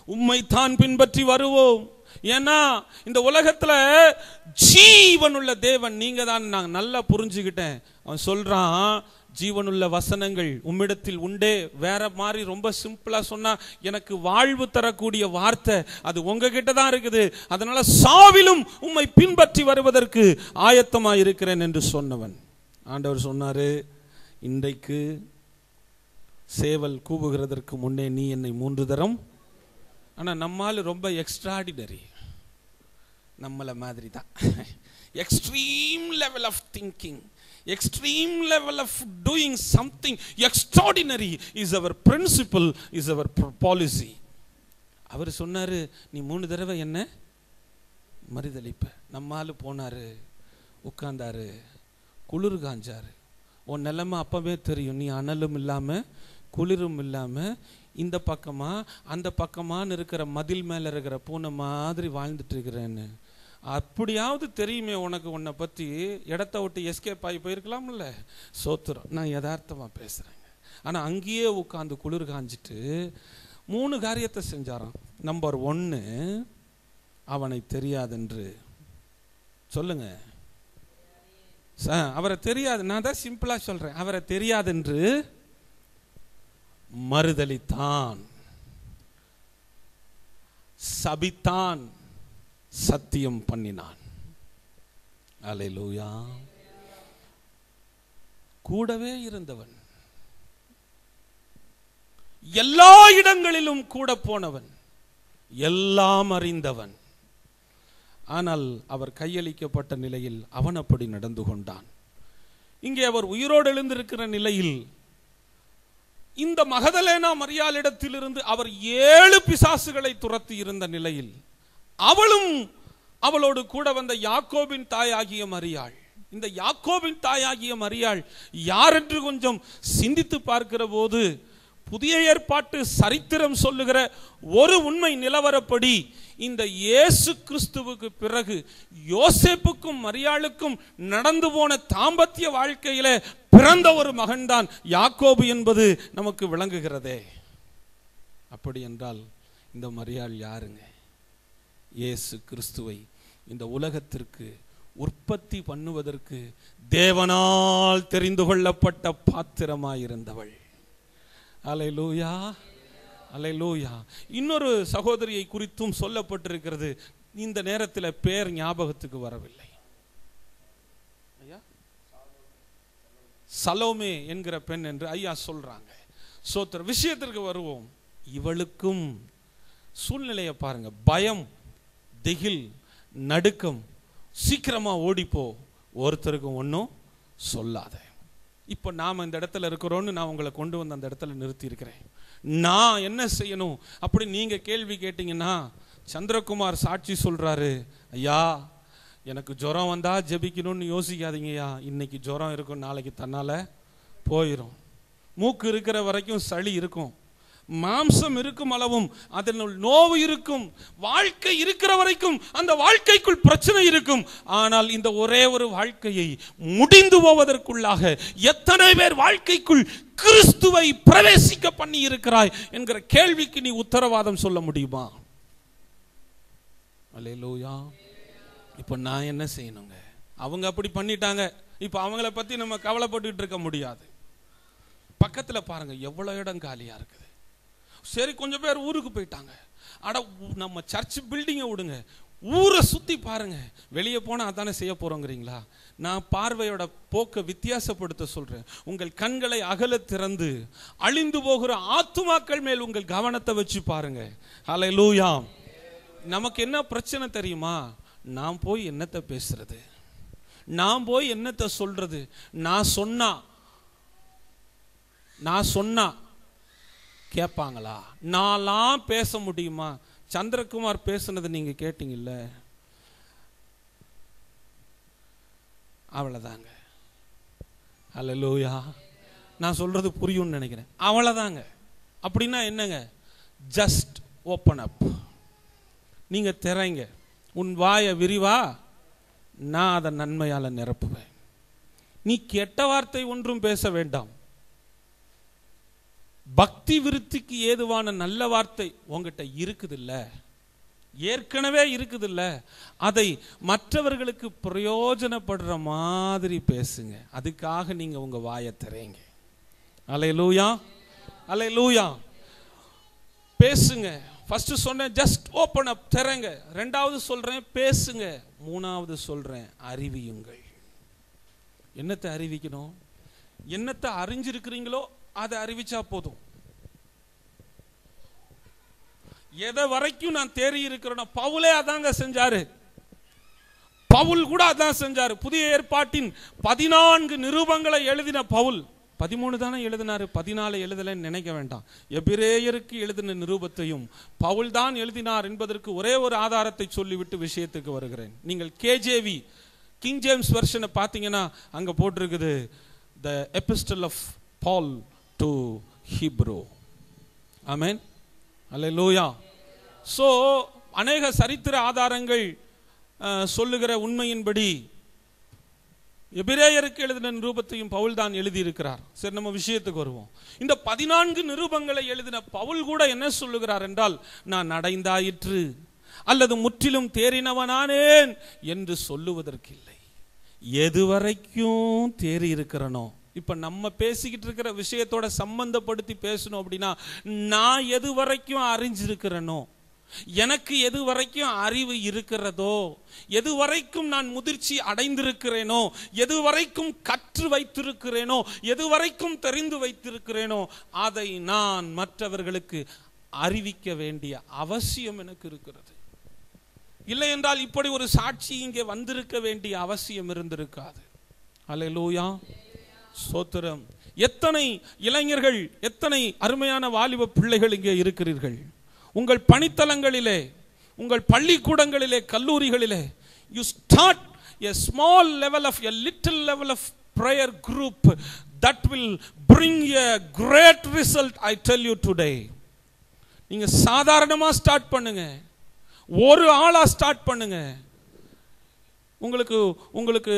உம்மைத்தான் பின்பற்றி வருவோம். ஏன்னா இந்த உலகத்துல ஜீவனுள்ள தேவன் நீங்க தான். நான் நல்லா புரிஞ்சுக்கிட்டேன். அவன் சொல்றான், ஜீவனுள்ள வசனங்கள் உம்மிடத்தில் உண்டே. வேற மாதிரி ரொம்ப சிம்பிளா சொன்னா, எனக்கு வாழ்வு தரக்கூடிய வார்த்தை அது உங்ககிட்ட தான் இருக்குது. அதனால சாவிலும் உம்மை பின்பற்றி வருவதற்கு ஆயத்தமா இருக்கிறேன் என்று சொன்னவன். ஆண்டவர் சொன்னாரு, இன்றைக்கு சேவல் கூவுகிறதற்கு முன்னே நீ என்னை 3 தரம். ஆனா நம்மால ரொம்ப எக்ஸ்ட்ராடினரி, நம்மள மாதிரி தான். Extreme level of thinking, extreme level of doing something extraordinary is our principle, is our policy. அவர் சொன்னாரு, நீ 3 தடவை என்ன மறுதலிப்ப. நம்மால போனாரு, உட்கார்ந்தாரு, குளிர் காஞ்சாரு. உன் நிலைமை அப்பவே தெரியும். நீ அனலும் இல்லாம குளிரும் இல்லாம இந்த பக்கமா அந்த பக்கமான்னு இருக்கிற மதில் மேல இருக்கிற பூனை மாதிரி வாழ்ந்துட்டு இருக்கிறேன்னு. அப்படியாவது தெரியுமே உனக்கு, உன்னை பத்தி இடத்த விட்டு எஸ்கேப் ஆகி போயிருக்கலாம்ல. சோத்திரம், நான் யதார்த்தமா பேசுறேங்க. ஆனா அங்கேயே உட்காந்து குளிர் காஞ்சிட்டு 3 காரியத்தை செஞ்சாராம். நம்பர் 1, அவனை தெரியாதென்று சொல்லுங்க. அவரை தெரியாது, நான் தான் சிம்பிளா சொல்றேன். அவரை தெரியாதென்று மறுதலித்தான், சபித்தான், சத்தியம் பண்ணினான். அல்லேலூயா. கூடவே இருந்தவன், எல்லா இடங்களிலும் கூட போனவன், எல்லாம் அறிந்தவன். ஆனால் அவர் கையளிக்கப்பட்ட நிலையில் அவன் அப்படி நடந்து கொண்டான். இங்கே அவர் உயிரோடு எழுந்திருக்கிற நிலையில் இந்த மகதலேனா மரியாளிடத்திலிருந்து அவர் 7 பிசாசுகளை துரத்தி இருந்த நிலையில் அவளும் அவளோடு கூட வந்த யாக்கோபின் தாயாகிய மரியாள். இந்த யாக்கோபின் தாயாகிய மரியாள் யார் என்று கொஞ்சம் சிந்தித்து பார்க்கிற போது, புதிய ஏற்பாட்டு சரித்திரம் சொல்லுகிற ஒரு உண்மை நிலவரப்படி, இந்த இயேசு கிறிஸ்துவுக்கு பிறகு யோசேப்புக்கும் மரியாளுக்கும் நடந்து போன தாம்பத்திய வாழ்க்கையில பிறந்த ஒரு மகன்தான் யாக்கோபு என்பது நமக்கு விளங்குகிறதே. அப்படி என்றால் இந்த மரியாள் யாருங்க? இயேசு கிறிஸ்துவை இந்த உலகத்திற்கு உற்பத்தி பண்ணுவதற்கு தேவனால் தெரிந்து கொள்ளப்பட்ட பாத்திரமாயிருந்தவள். அல்லேலூயா, அல்லேலூயா. இன்னொரு சகோதரியை குறித்தும் சொல்லப்பட்டிருக்கிறது. இந்த நேரத்தில் பேர் ஞாபகத்துக்கு வரவில்லை. சலோமே என்கிற பெண் என்று ஐயா சொல்றாங்க. சோத்திர விஷயத்திற்கு வருவோம். இவளுக்கும் சூழ்நிலையை பாருங்க. பயம், திகில், நடுக்கம், சீக்கிரமா ஓடிப்போ, ஒருத்தருக்கும் ஒன்றும் சொல்லாத. இப்போ நாம் இந்த இடத்துல இருக்கிறோன்னு நான் உங்களை கொண்டு வந்து அந்த இடத்துல நிறுத்தி இருக்கிறேன். நான் என்ன செய்யணும் அப்படி நீங்க கேள்வி கேட்டீங்கன்னா, சந்திரகுமார் சாட்சி சொல்றாரு, ஐயா எனக்கு ஜுரம் வந்தா ஜெபிக்கணும்னு யோசிக்காதீங்கய்யா. இன்னைக்கு ஜுரம் இருக்கும், நாளைக்கு தன்னால போயிடும். மூக்கு இருக்கிற வரைக்கும் சளி இருக்கும், மாம்சம் இருக்கும் அளவும் அதனுள் நோவு இருக்கும். வாழ்க்கை இருக்கிற வரைக்கும் அந்த வாழ்க்கைக்குள் பிரச்சனை இருக்கும். ஆனால் இந்த ஒரே ஒரு வாழ்க்கையை முடிந்து போவதற்குள்ளாக எத்தனை பேர் வாழ்க்கைக்குள் கிறிஸ்துவை பிரவேசிக்க பண்ணி இருக்கிறாய் என்கிற கேள்விக்கு நீ உத்தரவாதம் சொல்ல முடியுமா? அல்லேலூயா. இப்ப நான் என்ன செய்யணுங்க? அவங்க அப்படி பண்ணிட்டாங்க, இப்ப அவங்கள பத்தி நம்ம கவலைப்பட்டு இருக்க முடியாது. பக்கத்துல பாருங்க எவ்வளவு இடம் காலியா இருக்குது. சரி, கொஞ்சம் பேர் ஊருக்கு போயிட்டாங்க. அட, நம்ம சர்ச் பில்டிங்கை விடுங்க, ஊரை சுத்தி பாருங்க. வெளியே போனா அதானே செய்ய போறோங்கிறீங்களா? நான் பார்வையோட போக்க வித்தியாசப்படுத்த சொல்றேன். உங்கள் கண்களை அகல திறந்து அழிந்து போகிற ஆத்துமாக்கள் மேல் உங்கள் கவனத்தை வச்சு பாருங்க. அல்லேலூயா. நமக்கு என்ன பிரச்சனை தெரியுமா? நான் போய் என்னத்தை பேசுறது, நான் போய் என்னத்தை சொல்றது? நான் சொன்னா கேட்பாங்களா? நான்லாம் பேச முடியுமா? சந்திரகுமார் பேசுனது நீங்க கேட்டீங்கல்ல, அவ்வளவுதாங்க. அல்லேலூயா. நான் சொல்றது புரியும்னு நினைக்கிறேன். அவ்வளவுதாங்க. அப்படின்னா என்னங்க? Just open up. நீங்க திறங்க, உன் வாயை விரிவா, நான் அதை நன்மையால நிரப்புவேன். நீ கெட்ட வார்த்தை ஒன்றும் பேச வேண்டாம். பக்தி விருத்திக்கு ஏதுவான நல்ல வார்த்தை உங்ககிட்ட இருக்குது இல்ல, ஏற்கனவே இருக்குது இல்ல, அதை மற்றவர்களுக்கு பிரயோஜனப்படுற மாதிரி பேசுங்க. அதுக்காக நீங்க உங்க வாயை திறங்க. அல்லேலூயா, அல்லேலூயா. பேசுங்க. ஃபர்ஸ்ட் சொன்னேன் ஜஸ்ட் ஓப்பன் அப், திறங்க. ரெண்டாவது சொல்றேன் பேசுங்க. மூணாவது சொல்றேன் அறிவியுங்கள். என்னத்தை அறிவிக்கணும்? என்னத்தை அறிஞ்சிருக்கிறீங்களோ அதை அறிவிச்சா போதும். எதை வரைக்கும் நான் தேறி இருக்கிறேனோ, பவுலே அதாங்க செஞ்சாரு. பவுல் கூட அதான் செஞ்சாரு. புதிய ஏற்பாட்டின் 14 நிருபங்களை எழுதின பவுல் 13 தானே எழுதினாரு, 14 எழுதலன்னு நினைக்க வேண்டாம். எபிரேயருக்கு எழுதின நிருபத்தையும் பவுல் தான் எழுதினார் என்பதற்கு ஒரே ஒரு ஆதாரத்தை சொல்லிவிட்டு விஷயத்துக்கு வருகிறேன். நீங்கள் கேஜேவி கிங் ஜேம்ஸ் வெர்ஷனை பார்த்தீங்கன்னா அங்க போட்டிருக்குது the epistle of Paul to Hebrew. Amen, hallelujah. So அநேக சரித்திர ஆதாரங்கள் சொல்லுகிற உண்மையின்படி எபிரேயருக்கு எழுதின நிருபத்தையும் பவுல் தான் எழுதி இருக்கிறார். சரி, நம்ம விஷயத்துக்கு வருவோம். இந்த 14 நிருபங்களை எழுதின பவுல் கூட என்ன சொல்லுகிறார் என்றால், நான் அடைந்தாயிற்று அல்லது முற்றிலும் தேறினவனானேன் என்று சொல்லுவதற்கில்லை. எதுவரைக்கும் தேறி இருக்கிறனோ, இப்ப நம்ம பேசிக்கிட்டு இருக்கிற விஷயத்தோட சம்பந்தப்படுத்தி பேசணும் அப்படின்னா, நான் எது வரைக்கும் அறிஞ்சிருக்கிறனோ, எனக்கு எது வரைக்கும் அறிவு இருக்கிறதோ, எது வரைக்கும் நான் முதிர்ச்சி அடைந்திருக்கிறேனோ, எது வரைக்கும் கற்று வைத்திருக்கிறேனோ, எது வரைக்கும் தெரிந்து வைத்திருக்கிறேனோ, அதை நான் மற்றவர்களுக்கு அறிவிக்க வேண்டிய அவசியம் எனக்கு இருக்கிறது. இல்லை என்றால் இப்படி ஒரு சாட்சி இங்கே வந்திருக்க வேண்டிய அவசியம் இருந்திருக்காது. அல்லேலூயா, ஸ்தோத்திரம். எத்தனை இளைஞர்கள், எத்தனை அருமையான வாலிப பிள்ளைகள் இங்கே இருக்கிறீர்கள். உங்கள் பணித்தலங்களிலே, உங்கள் பள்ளிக்கூடங்களிலே, கல்லூரிகளிலே, you start a small level of, a little level of prayer group that will bring a great result. I tell you today, நீங்க சாதாரணமா ஸ்டார்ட் பண்ணுங்க, ஒரு ஆளா ஸ்டார்ட் பண்ணுங்க. உங்களுக்கு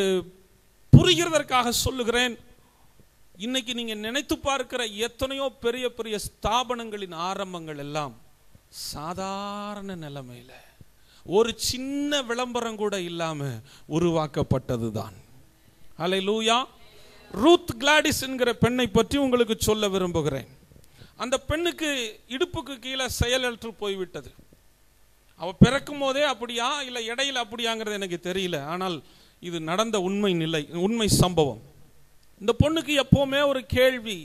புரிகிறதற்காக சொல்லுகிறேன். இன்னைக்கு நீங்க நினைத்து பார்க்கிற எத்தனையோ பெரிய பெரிய ஸ்தாபனங்களின் ஆரம்பங்கள் எல்லாம் சாதாரண நிலைமையில ஒரு சின்ன விளம்பரம் கூட இல்லாம உருவாக்கப்பட்டதுதான். அல்லேலூயா. ரூத் கிளாடிஸ் என்கிற பெண்ணை பற்றி உங்களுக்கு சொல்ல விரும்புகிறேன். அந்த பெண்ணுக்கு இடுப்புக்கு கீழே செயலற்று போய்விட்டது. அவ பிறக்கும் போதே அப்படியா இல்ல இடையில அப்படியாங்கிறது எனக்கு தெரியல. ஆனால் இது நடந்த உண்மை சம்பவம். இந்த பொண்ணுக்கு எப்பவுமே ஒரு கேள்வி.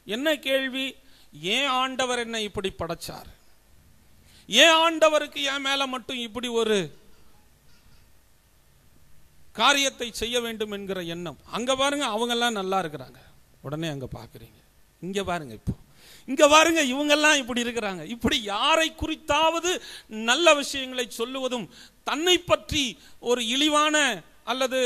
என்ன கேள்வி? ஏன் ஆண்டவர் என்ன இப்படி படைச்சார்? ஏன் ஆண்டவருக்கு என் மேல மட்டும் இப்படி ஒரு காரியத்தை செய்ய வேண்டும் என்கிற எண்ணம். அங்க பாருங்க, அவங்க எல்லாம் நல்லா இருக்கிறாங்க, உடனே அங்க பாக்குறீங்க. இங்க பாருங்க, இப்போ இங்க பாருங்க, இவங்க எல்லாம் இப்படி இருக்கிறாங்க. இப்படி யாரை குறித்தாவது நல்ல விஷயங்களை சொல்லுவதும், தன்னை பற்றி ஒரு இழிவான அல்லது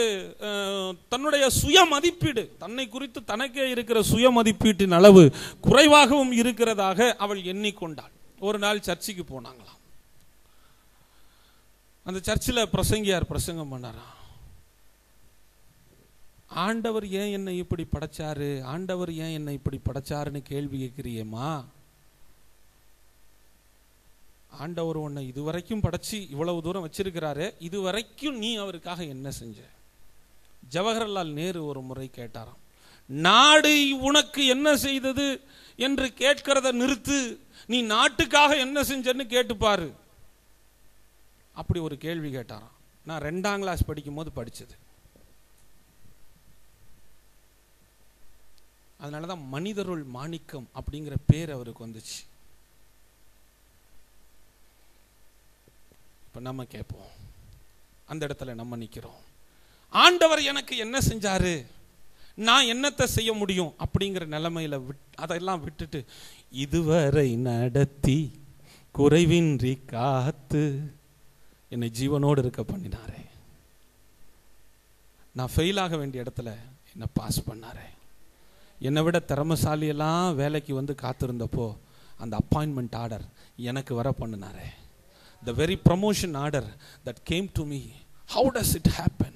தன்னுடைய சுய மதிப்பீடு, தன்னை குறித்து தனக்கே இருக்கிற சுய மதிப்பீட்டின் அளவு குறைவாகவும் இருக்கிறதாக அவள் எண்ணிக்கொண்டாள். ஒரு நாள் சர்ச்சுக்கு போனாங்களாம். அந்த சர்ச்சில் பிரசங்கியார் பிரசங்கம் பண்ணாராம். ஆண்டவர் ஏன் என்னை இப்படி படைச்சாரு, ஆண்டவர் ஏன் என்னை இப்படி படைச்சாருன்னு கேள்வி கேட்கிறியேம்மா. ஆண்டவர் உன்னை இதுவரைக்கும் படைச்சு இவ்வளவு தூரம் வச்சிருக்கிறாரு, இதுவரைக்கும் நீ அவருக்காக என்ன செஞ்ச? ஜவஹர்லால் நேரு ஒரு முறை கேட்டாராம், நாடு உனக்கு என்ன செய்தது என்று கேட்கிறத நிறுத்து, நீ நாட்டுக்காக என்ன செஞ்சன்னு கேட்டுப்பாரு. அப்படி ஒரு கேள்வி கேட்டாராம். நான் 2ஆம் கிளாஸ் படிக்கும் போது படிச்சது. அதனாலதான் மனிதருள் மாணிக்கம் அப்படிங்கிற பேர் அவருக்கு வந்துச்சு. இப்ப நம்ம கேட்போம், அந்த இடத்துல நம்ம நிக்கிறோம். ஆண்டவர் எனக்கு என்ன செஞ்சாரு, நான் என்னத்தை செய்ய முடியும் அப்படிங்கிற நிலைமையில அதெல்லாம் விட்டுட்டு, இதுவரை நடத்தி குறைவின்றி காத்து என்னை ஜீவனோடு இருக்க பண்ணினாரே, நான் ஃபெயில் ஆக வேண்டிய இடத்துல என்ன பாஸ் பண்ணாரே, என்னை விட திறமசாலியெல்லாம் வேலைக்கு வந்து காத்திருந்தப்போ அந்த அப்பாயின்மெண்ட் ஆர்டர் எனக்கு வர பண்ணினாரே. The very promotion order that came to me, how does it happen?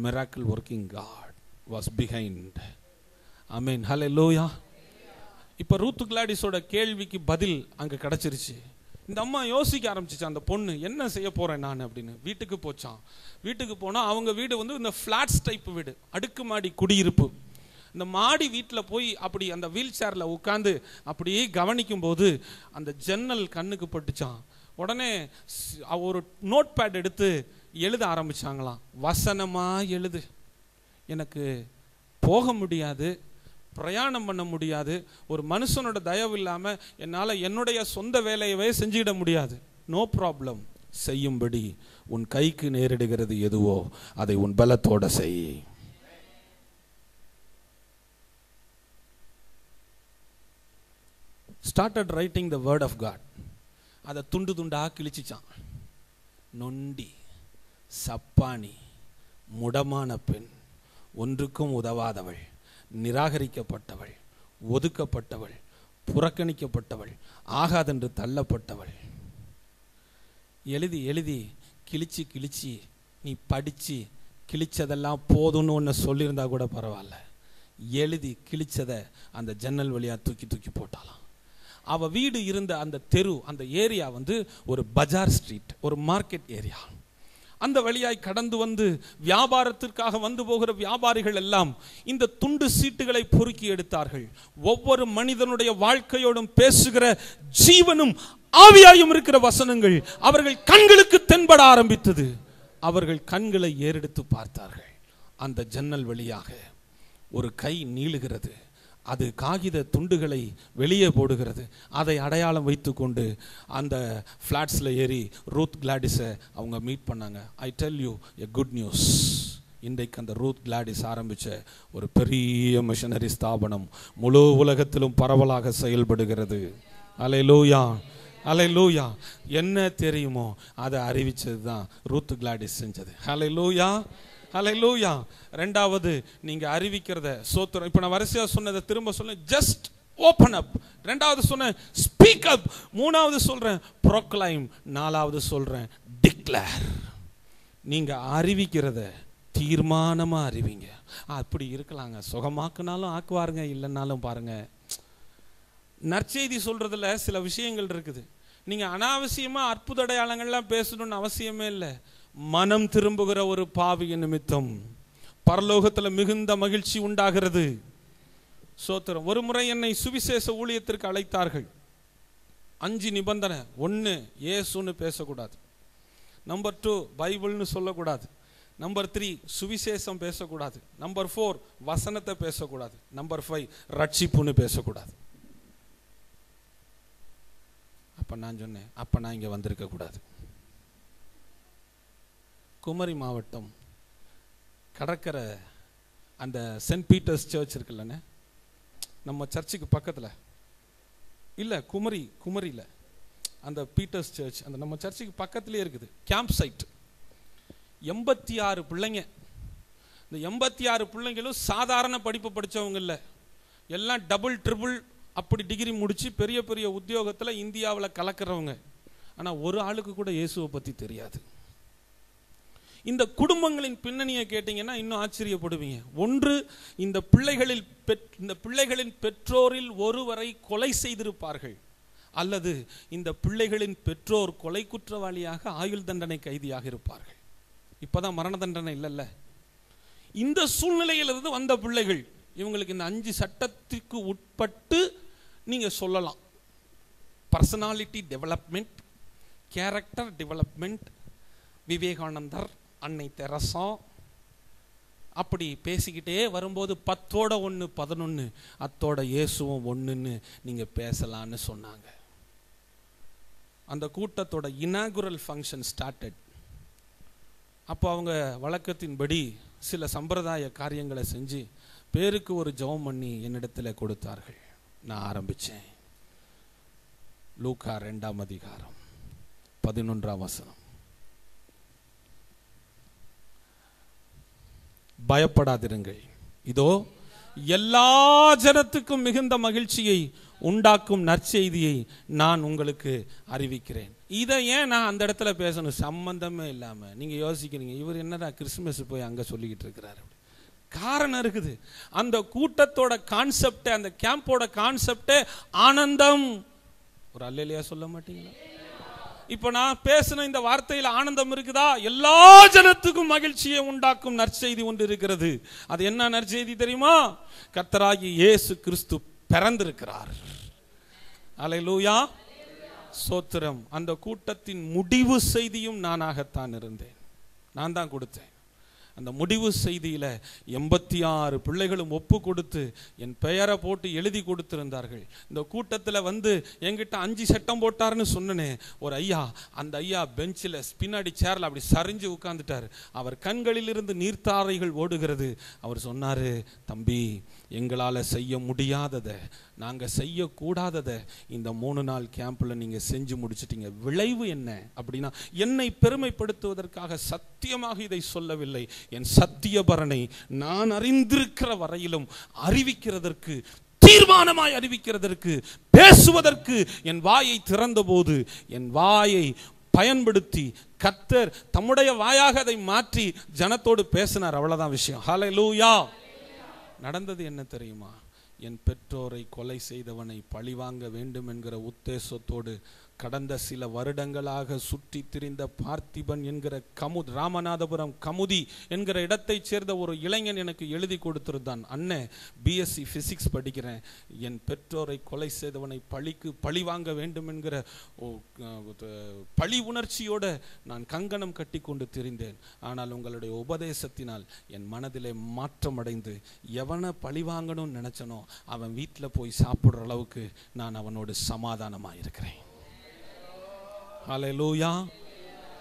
Miracle working God was behind. Amen. Hallelujah. இப்போ ரூத் கிளாடிஸோட கேள்விக்கு பதில் அங்கே கிடச்சிருச்சு. இந்த அம்மா யோசிக்க ஆரம்பிச்சிச்சு, அந்த பொண்ணு என்ன செய்ய போகிறேன் நான் அப்படின்னு. வீட்டுக்கு போச்சான். வீட்டுக்கு போனால் அவங்க வீடு வந்து இந்த ஃப்ளாட்ஸ் டைப் வீடு, அடுக்குமாடி குடியிருப்பு. இந்த மாடி வீட்டில் போய் அப்படி அந்த வீல் சேரில் உட்காந்து அப்படியே கவனிக்கும் போது அந்த ஜன்னல் கண்ணுக்கு பட்டுச்சான். உடனே ஒரு நோட் பேட் எடுத்து எழுத ஆரம்பிச்சாங்களாம். வசனமா எழுது, எனக்கு போக முடியாது, பிரயாணம் பண்ண முடியாது, ஒரு மனுஷனோட தயவு இல்லாமல் என்னால் என்னுடைய சொந்த வேலையவே செஞ்சுக்கிட முடியாது. நோ ப்ராப்ளம், செய்யும்படி உன் கைக்கு நேரிடுகிறது எதுவோ அதை உன் பலத்தோட செய். Started writing the word of God. அதை துண்டு துண்டா கிழிச்சிச்சான். நொண்டி, சப்பானி, முடமான பெண், ஒன்றுக்கும் உதவாதவள், நிராகரிக்கப்பட்டவள், ஒதுக்கப்பட்டவள், புறக்கணிக்கப்பட்டவள், ஆகாதென்று தள்ளப்பட்டவள். எழுதி எழுதி கிழிச்சு கிழிச்சு நீ படித்து கிழிச்சதெல்லாம் போதும்னு ஒன்று சொல்லியிருந்தா கூட பரவாயில்ல, எழுதி கிழிச்சதை அந்த ஜன்னல் வழியாக தூக்கி தூக்கி போட்டாலாம். அவள் வீடு இருந்த அந்த தெரு, அந்த ஏரியா வந்து ஒரு பஜார் ஸ்ட்ரீட், ஒரு மார்க்கெட் ஏரியா. அந்த வழியாய் கடந்து வந்து வியாபாரத்திற்காக வந்து போகிற வியாபாரிகள் எல்லாம் இந்த துண்டு சீட்டுகளை பொறுக்கி எடுத்தார்கள். ஒவ்வொரு மனிதனுடைய வாழ்க்கையோடும் பேசுகிற ஜீவனும் ஆவியாயும் இருக்கிற வசனங்கள் அவர்கள் கண்களுக்கு தென்பட ஆரம்பித்தது. அவர்கள் கண்களை ஏறெடுத்து பார்த்தார்கள். அந்த ஜன்னல் வழியாக ஒரு கை நீளுகிறது, அது காகித துண்டுகளை வெளியே போடுகிறது. அதை அடையாளம் வைத்து கொண்டு அந்த ஃப்ளாட்ஸில் ஏறி ரூத் கிளாடிஸை அவங்க மீட் பண்ணாங்க. I tell you a good news. இன்றைக்கு அந்த ரூத் கிளாடிஸ் ஆரம்பித்த ஒரு பெரிய மிஷனரி ஸ்தாபனம் முழு உலகத்திலும் பரவலாக செயல்படுகிறது. அல்லேலூயா, அல்லேலூயா. என்ன தெரியுமோ அதை அறிவிச்சது தான் ரூத் கிளாடிஸ் செஞ்சது. அல்லேலூயா, அல்லேலூயா. ரெண்டாவது, நீங்க அறிவிக்கிறத சோத்திரம். இப்போ நான் வரிசையா சொன்னதை திரும்ப சொல்றேன், ஜஸ்ட் ஓபன் அப். ரெண்டாவது சொன்னேன் ஸ்பீக் அப். மூணாவது சொல்றேன் ப்ரோக்ளைம். நாலாவது சொல்றேன் டிக்ளேர். நீங்க அறிவிக்கிறத தீர்மானமா அறிவிங்க. அப்படி இருக்கலாங்க, சுகமாக்குனாலும் ஆக்குவாருங்க, இல்லைன்னாலும் பாருங்க. நற்செய்தி சொல்றதுல சில விஷயங்கள் இருக்குது. நீங்க அனாவசியமா அற்புத அடையாளங்கள்லாம் பேசணும்னு அவசியமே இல்லை. மனம் திரும்புகிற ஒரு பாவியின் நிமித்தம் பரலோகத்தில் மிகுந்த மகிழ்ச்சி உண்டாகிறது. சோத்திரம். ஒரு முறை என்னை சுவிசேஷ ஊழியத்திற்கு அழைத்தார்கள். 5 நிபந்தனை. 1, இயேசுன்னு பேசக்கூடாது. நம்பர் 2, பைபிள்னு சொல்லக்கூடாது. நம்பர் 3, சுவிசேஷம் பேசக்கூடாது. நம்பர் 4, வசனத்தை பேசக்கூடாது. நம்பர் 5, ரட்சிப்புன்னு பேசக்கூடாது. அப்ப நான் சொன்னேன், அப்ப நான் இங்க வந்திருக்க கூடாது. குமரி மாவட்டம் கடற்கரை அந்த சென்ட் பீட்டர்ஸ் சர்ச் இருக்குல்லண்ணே, நம்ம சர்ச்சுக்கு பக்கத்தில் இல்லை, குமரியில் அந்த பீட்டர்ஸ் சர்ச் அந்த நம்ம சர்ச்சுக்கு பக்கத்துலேயே இருக்குது. Camp side. 86 பிள்ளைங்க. இந்த 86 பிள்ளைங்களும் சாதாரண படிப்பு படித்தவங்க இல்லை, எல்லாம் டபுள் ட்ரிபிள் அப்படி டிகிரி முடித்து பெரிய பெரிய உத்தியோகத்தில் இந்தியாவில் கலக்கிறவங்க. ஆனால் ஒரு ஆளுக்கு கூட இயேசுவை பற்றி தெரியாது. இந்த குடும்பங்களின் பின்னணியை கேட்டீங்கன்னா இன்னும் ஆச்சரியப்படுவீங்க. ஒன்று, இந்த பிள்ளைகளின் பெற்றோரில் ஒருவரை கொலை செய்திருப்பார்கள், அல்லது இந்த பிள்ளைகளின் பெற்றோர் கொலை குற்றவாளியாக ஆயுள் தண்டனை கைதியாக இருப்பார்கள். இப்பதான் மரண தண்டனை இல்லைல்ல. இந்த சூழ்நிலையிலிருந்து வந்த பிள்ளைகள். இவங்களுக்கு இந்த 5 சட்டத்திற்கு உட்பட்டு நீங்க சொல்லலாம். பர்சனாலிட்டி டெவலப்மெண்ட், கேரக்டர் டெவலப்மெண்ட், விவேகானந்தர், அன்னை தெரசா, அப்படி பேசிக்கிட்டே வரும்போது 10ஓட 1 11, அத்தோட இயேசுவும் 1ன்னு நீங்க பேசலான்னு சொன்னாங்க. அந்த கூட்டத்தோட இனாகுரல் ஃபங்க்ஷன் ஸ்டார்டட். அப்போ அவங்க வழக்கத்தின்படி சில சம்பிரதாய காரியங்களை செஞ்சு பேருக்கு ஒரு ஜெபம் பண்ணி என்னிடத்தில் கொடுத்தார்கள். நான் ஆரம்பித்தேன். லூக்கா 2ஆம் அதிகாரம் 11ஆம் வசனம். பயப்படாதிருங்கள், இதோ எல்லா ஜனத்துக்கும் மிகுந்த மகிழ்ச்சியை உண்டாக்கும் நற்செய்தியை நான் உங்களுக்கு அறிவிக்கிறேன். இதை ஏன் நான் அந்த இடத்துல பேசணும்? சம்பந்தமே இல்லாம நீங்க யோசிக்கிறீங்க, இவர் என்னடா கிறிஸ்துமஸ் போய் அங்க சொல்லிக்கிட்டு இருக்கிறாரு. காரணம் இருக்குது. அந்த கூட்டத்தோட கான்செப்ட், அந்த கேம்போட கான்செப்டே ஆனந்தம். ஒரு அல்லேலூயா சொல்ல மாட்டீங்களா? இப்ப நான் பேசின இந்த வார்த்தையில் ஆனந்தம் இருக்குதா? எல்லா ஜனத்துக்கும் மகிழ்ச்சியை உண்டாக்கும் நற்செய்தி ஒன்று இருக்கிறது. அது என்ன நற்செய்தி தெரியுமா? கர்த்தராகிய இயேசு கிறிஸ்து பிறந்திருக்கிறார். அல்லேலூயா, சோத்திரம். அந்த கூட்டத்தின் முடிவு செய்தியும் நானாகத்தான் இருந்தேன், நான் தான் கொடுத்தேன். அந்த முடிவு செய்தியில 86 பிள்ளைகளும் ஒப்பு கொடுத்து என் பெயரை போட்டு எழுதி கொடுத்திருந்தார்கள். இந்த கூட்டத்தில் வந்து என்கிட்ட 5 சட்டம் போட்டாருன்னு சொன்னனே, ஒரு ஐயா, அந்த ஐயா பெஞ்சில் பின்னாடி சேர்ல அப்படி சரிஞ்சு உட்கார்ந்துட்டார். அவர் கண்களிலிருந்து நீர்த்தாரைகள் ஓடுகிறது. அவர் சொன்னாரு, தம்பி, எங்களால் செய்ய முடியாததை, நாங்கள் செய்யக்கூடாததை இந்த 3 நாள் கேம்பில் நீங்கள் செஞ்சு முடிச்சிட்டீங்க. விளைவு என்ன அப்படின்னா, என்னை பெருமைப்படுத்துவதற்காக சத்தியமாக இதை சொல்லவில்லை. என் சத்தியபரனை நான் அறிந்திருக்கிற வரையிலும் அறிவிக்கிறதற்கு, தீர்மானமாய் அறிவிக்கிறதற்கு, பேசுவதற்கு என் வாயை திறந்த போது என் வாயை பயன்படுத்தி கர்த்தர் தம்முடைய வாயாக அதை மாற்றி ஜனத்தோடு பேசினார். அவ்வளவுதான் விஷயம். ஹல்லேலூயா. நடந்தது என்ன தெரியுமா? என் பெற்றோரை கொலை செய்தவனை பழிவாங்க வேண்டும் என்கிற உத்தேசத்தோடு கடந்த சில வருடங்களாக சுற்றி திரிந்த பார்த்திபன் என்கிற ராமநாதபுரம் கமுதி என்கிற இடத்தைச் சேர்ந்த ஒரு இளைஞன் எனக்கு எழுதி கொடுத்திருந்தான். அண்ணன், பிஎஸ்சி பிசிக்ஸ் படிக்கிறேன், என் பெற்றோரை கொலை செய்தவனை பழி வாங்க வேண்டும் என்கிற பழி உணர்ச்சியோட நான் கங்கணம் கட்டி கொண்டு திரிந்தேன். ஆனால் உங்களுடைய உபதேசத்தினால் என் மனதிலே மாற்றமடைந்து எவனை பழி வாங்கணும்னு நினைச்சனோ அவன் வீட்டில் போய் சாப்பிடுற அளவுக்கு நான் அவனோடு சமாதானமாக இருக்கிறேன். ஹல்லேலூயா,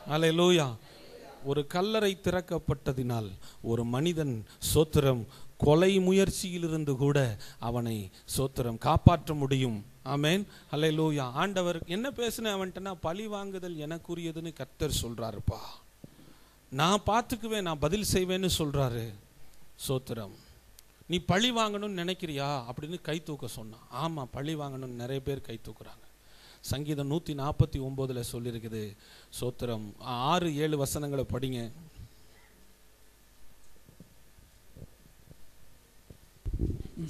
ஹல்லேலூயா. ஒரு கல்லறை திறக்கப்பட்டதினால் ஒரு மனிதன் சோத்திரம் கொலை முயற்சியிலிருந்து கூட அவனை சோத்திரம் காப்பாற்ற முடியும். ஆமென், ஹல்லேலூயா. ஆண்டவர் என்ன பேசுனேன் அவன்கிட்டனா, பழி வாங்குதல் எனக்குரியதுன்னு கர்த்தர் சொல்றாருப்பா, நான் பார்த்துக்குவேன், நான் பதில் செய்வேன்னு சொல்றாரு. சோத்திரம். நீ பழி வாங்கணும்னு நினைக்கிறியா அப்படின்னு கை தூக்க சொன்னான். ஆமா, பழி வாங்கணும்னு நிறைய பேர் கை தூக்குறாங்க. சங்கீதம் 149 சொல்லியிருக்குது. சோத்திரம். 6-7 வசனங்களை படிங்க.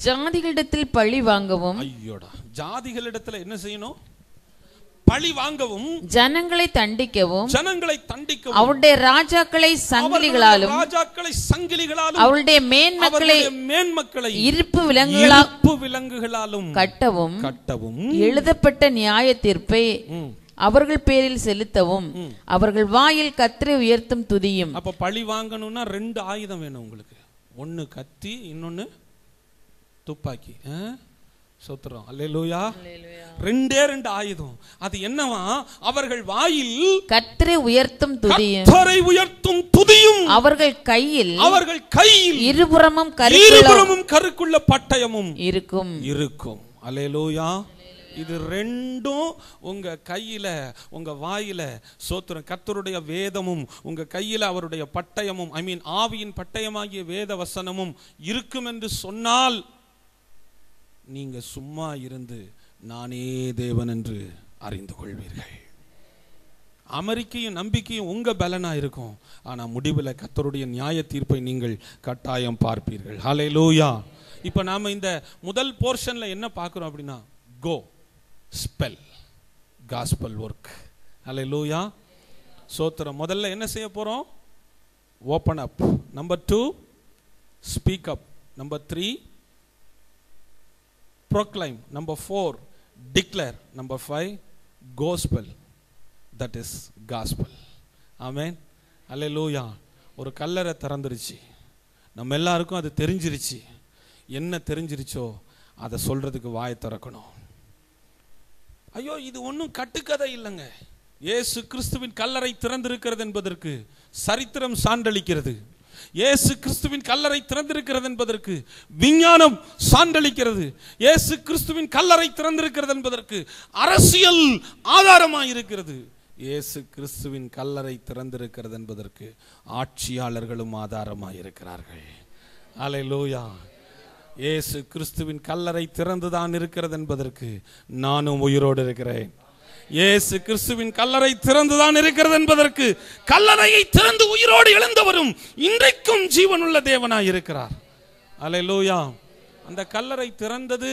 ஜாதிகளிடத்தில் பழி வாங்கவும். ஐயோடா, ஜாதிகளிடத்தில் என்ன செய்யணும்? பழி வாங்கவும், ஜனங்களை தண்டிக்கவும், அவருடைய ராஜாக்களை சங்கிலிகளாலும், அவருடைய மேன்மக்களை இருப்பு விலங்குகளாலும் கட்டவும் எழுதப்பட்ட நியாய தீர்ப்பை அவர்கள் பேரில் செலுத்தவும் அவர்கள் வாயில் கர்த்தரை உயர்த்தும் துதியும். அப்ப பழி வாங்கணும்னா 2 ஆயுதம் வேணும் உங்களுக்கு. ஒன்னு கத்தி, இன்னொன்னு துப்பாக்கி. சோத்திரம். அல்லேலூயா. 2 ஆயுதம். அது என்னவா? அவர்கள் வாயில் கர்த்தரை உயர்த்தும் துதியும், அவர்கள் கையில் இருபுறமும் கருக்குள்ள பட்டயமும் இருக்கும். அல்லேலூயா. இது 2 உங்க கையில, உங்க வாயில சோத்திரம் கர்த்தருடைய வேதமும், உங்க கையில அவருடைய பட்டயமும், ஆவியின் பட்டயமாகிய வேத வசனமும் இருக்கும் என்று சொன்னால் நீங்க சும்மா இருந்து நானே தேவன் என்று அறிந்து கொள்வீர்கள். அமெரிக்கையும் நம்பிக்கையும் உங்க பலனா இருக்கும். ஆனா முடிவில் கர்த்தருடைய நியாய தீர்ப்பை நீங்கள் கட்டாயம் பார்ப்பீர்கள். ஹல்லேலூயா. இப்ப நாம இந்த முதல் போர்ஷன்ல என்ன பார்க்கிறோம் அப்படின்னா, கோ ஸ்பெல் காஸ்பல் ஒர்க். ஹல்லேலூயா. சோத்திரம். முதல்ல என்ன செய்ய போறோம்? Open up. Number 2 speak up. Number 3 proclaim. Number 4 declare. Number 5 gospel. That is gospel. Amen. Hallelujah. ஒரு கல்லறை திறந்துருச்சு. நம்ம எல்லாருக்கும் அது தெரிஞ்சிருச்சு. என்ன தெரிஞ்சிருச்சோ அதை சொல்றதுக்கு வாயை திறக்கணும். ஐயோ, இது ஒன்றும் கட்டுக்கதை இல்லைங்க. இயேசு கிறிஸ்துவின் கல்லறை திறந்திருக்கிறது என்பதற்கு சரித்திரம் சான்றளிக்கிறது. இயேசு கிறிஸ்துவின் கல்லறை திறந்திருக்கிறது என்பதற்கு விஞ்ஞானம் சான்றளிக்கிறது. இயேசு கிறிஸ்துவின் கல்லறை திறந்திருக்கிறது என்பதற்கு அரசியல் ஆதாரமாக இருக்கிறது. இயேசு கிறிஸ்துவின் கல்லறை திறந்திருக்கிறது என்பதற்கு ஆட்சியாளர்களும் ஆதாரமாக இருக்கிறார்கள். அல்லேலூயா. இயேசு கிறிஸ்துவின் கல்லறை திறந்துதான் இருக்கிறது என்பதற்கு நானும் உயிரோடு இருக்கிறேன். இயேசு கிறிஸ்துவின் கல்லறை திறந்துதான் இருக்கிறது என்பதற்கு கல்லறையை திறந்து உயிரோடு எழுந்தவரும் இன்றைக்கும் ஜீவனுள்ள தேவனாய் இருக்கிறார். அல்லேலூயா. அந்த கல்லறை திறந்தது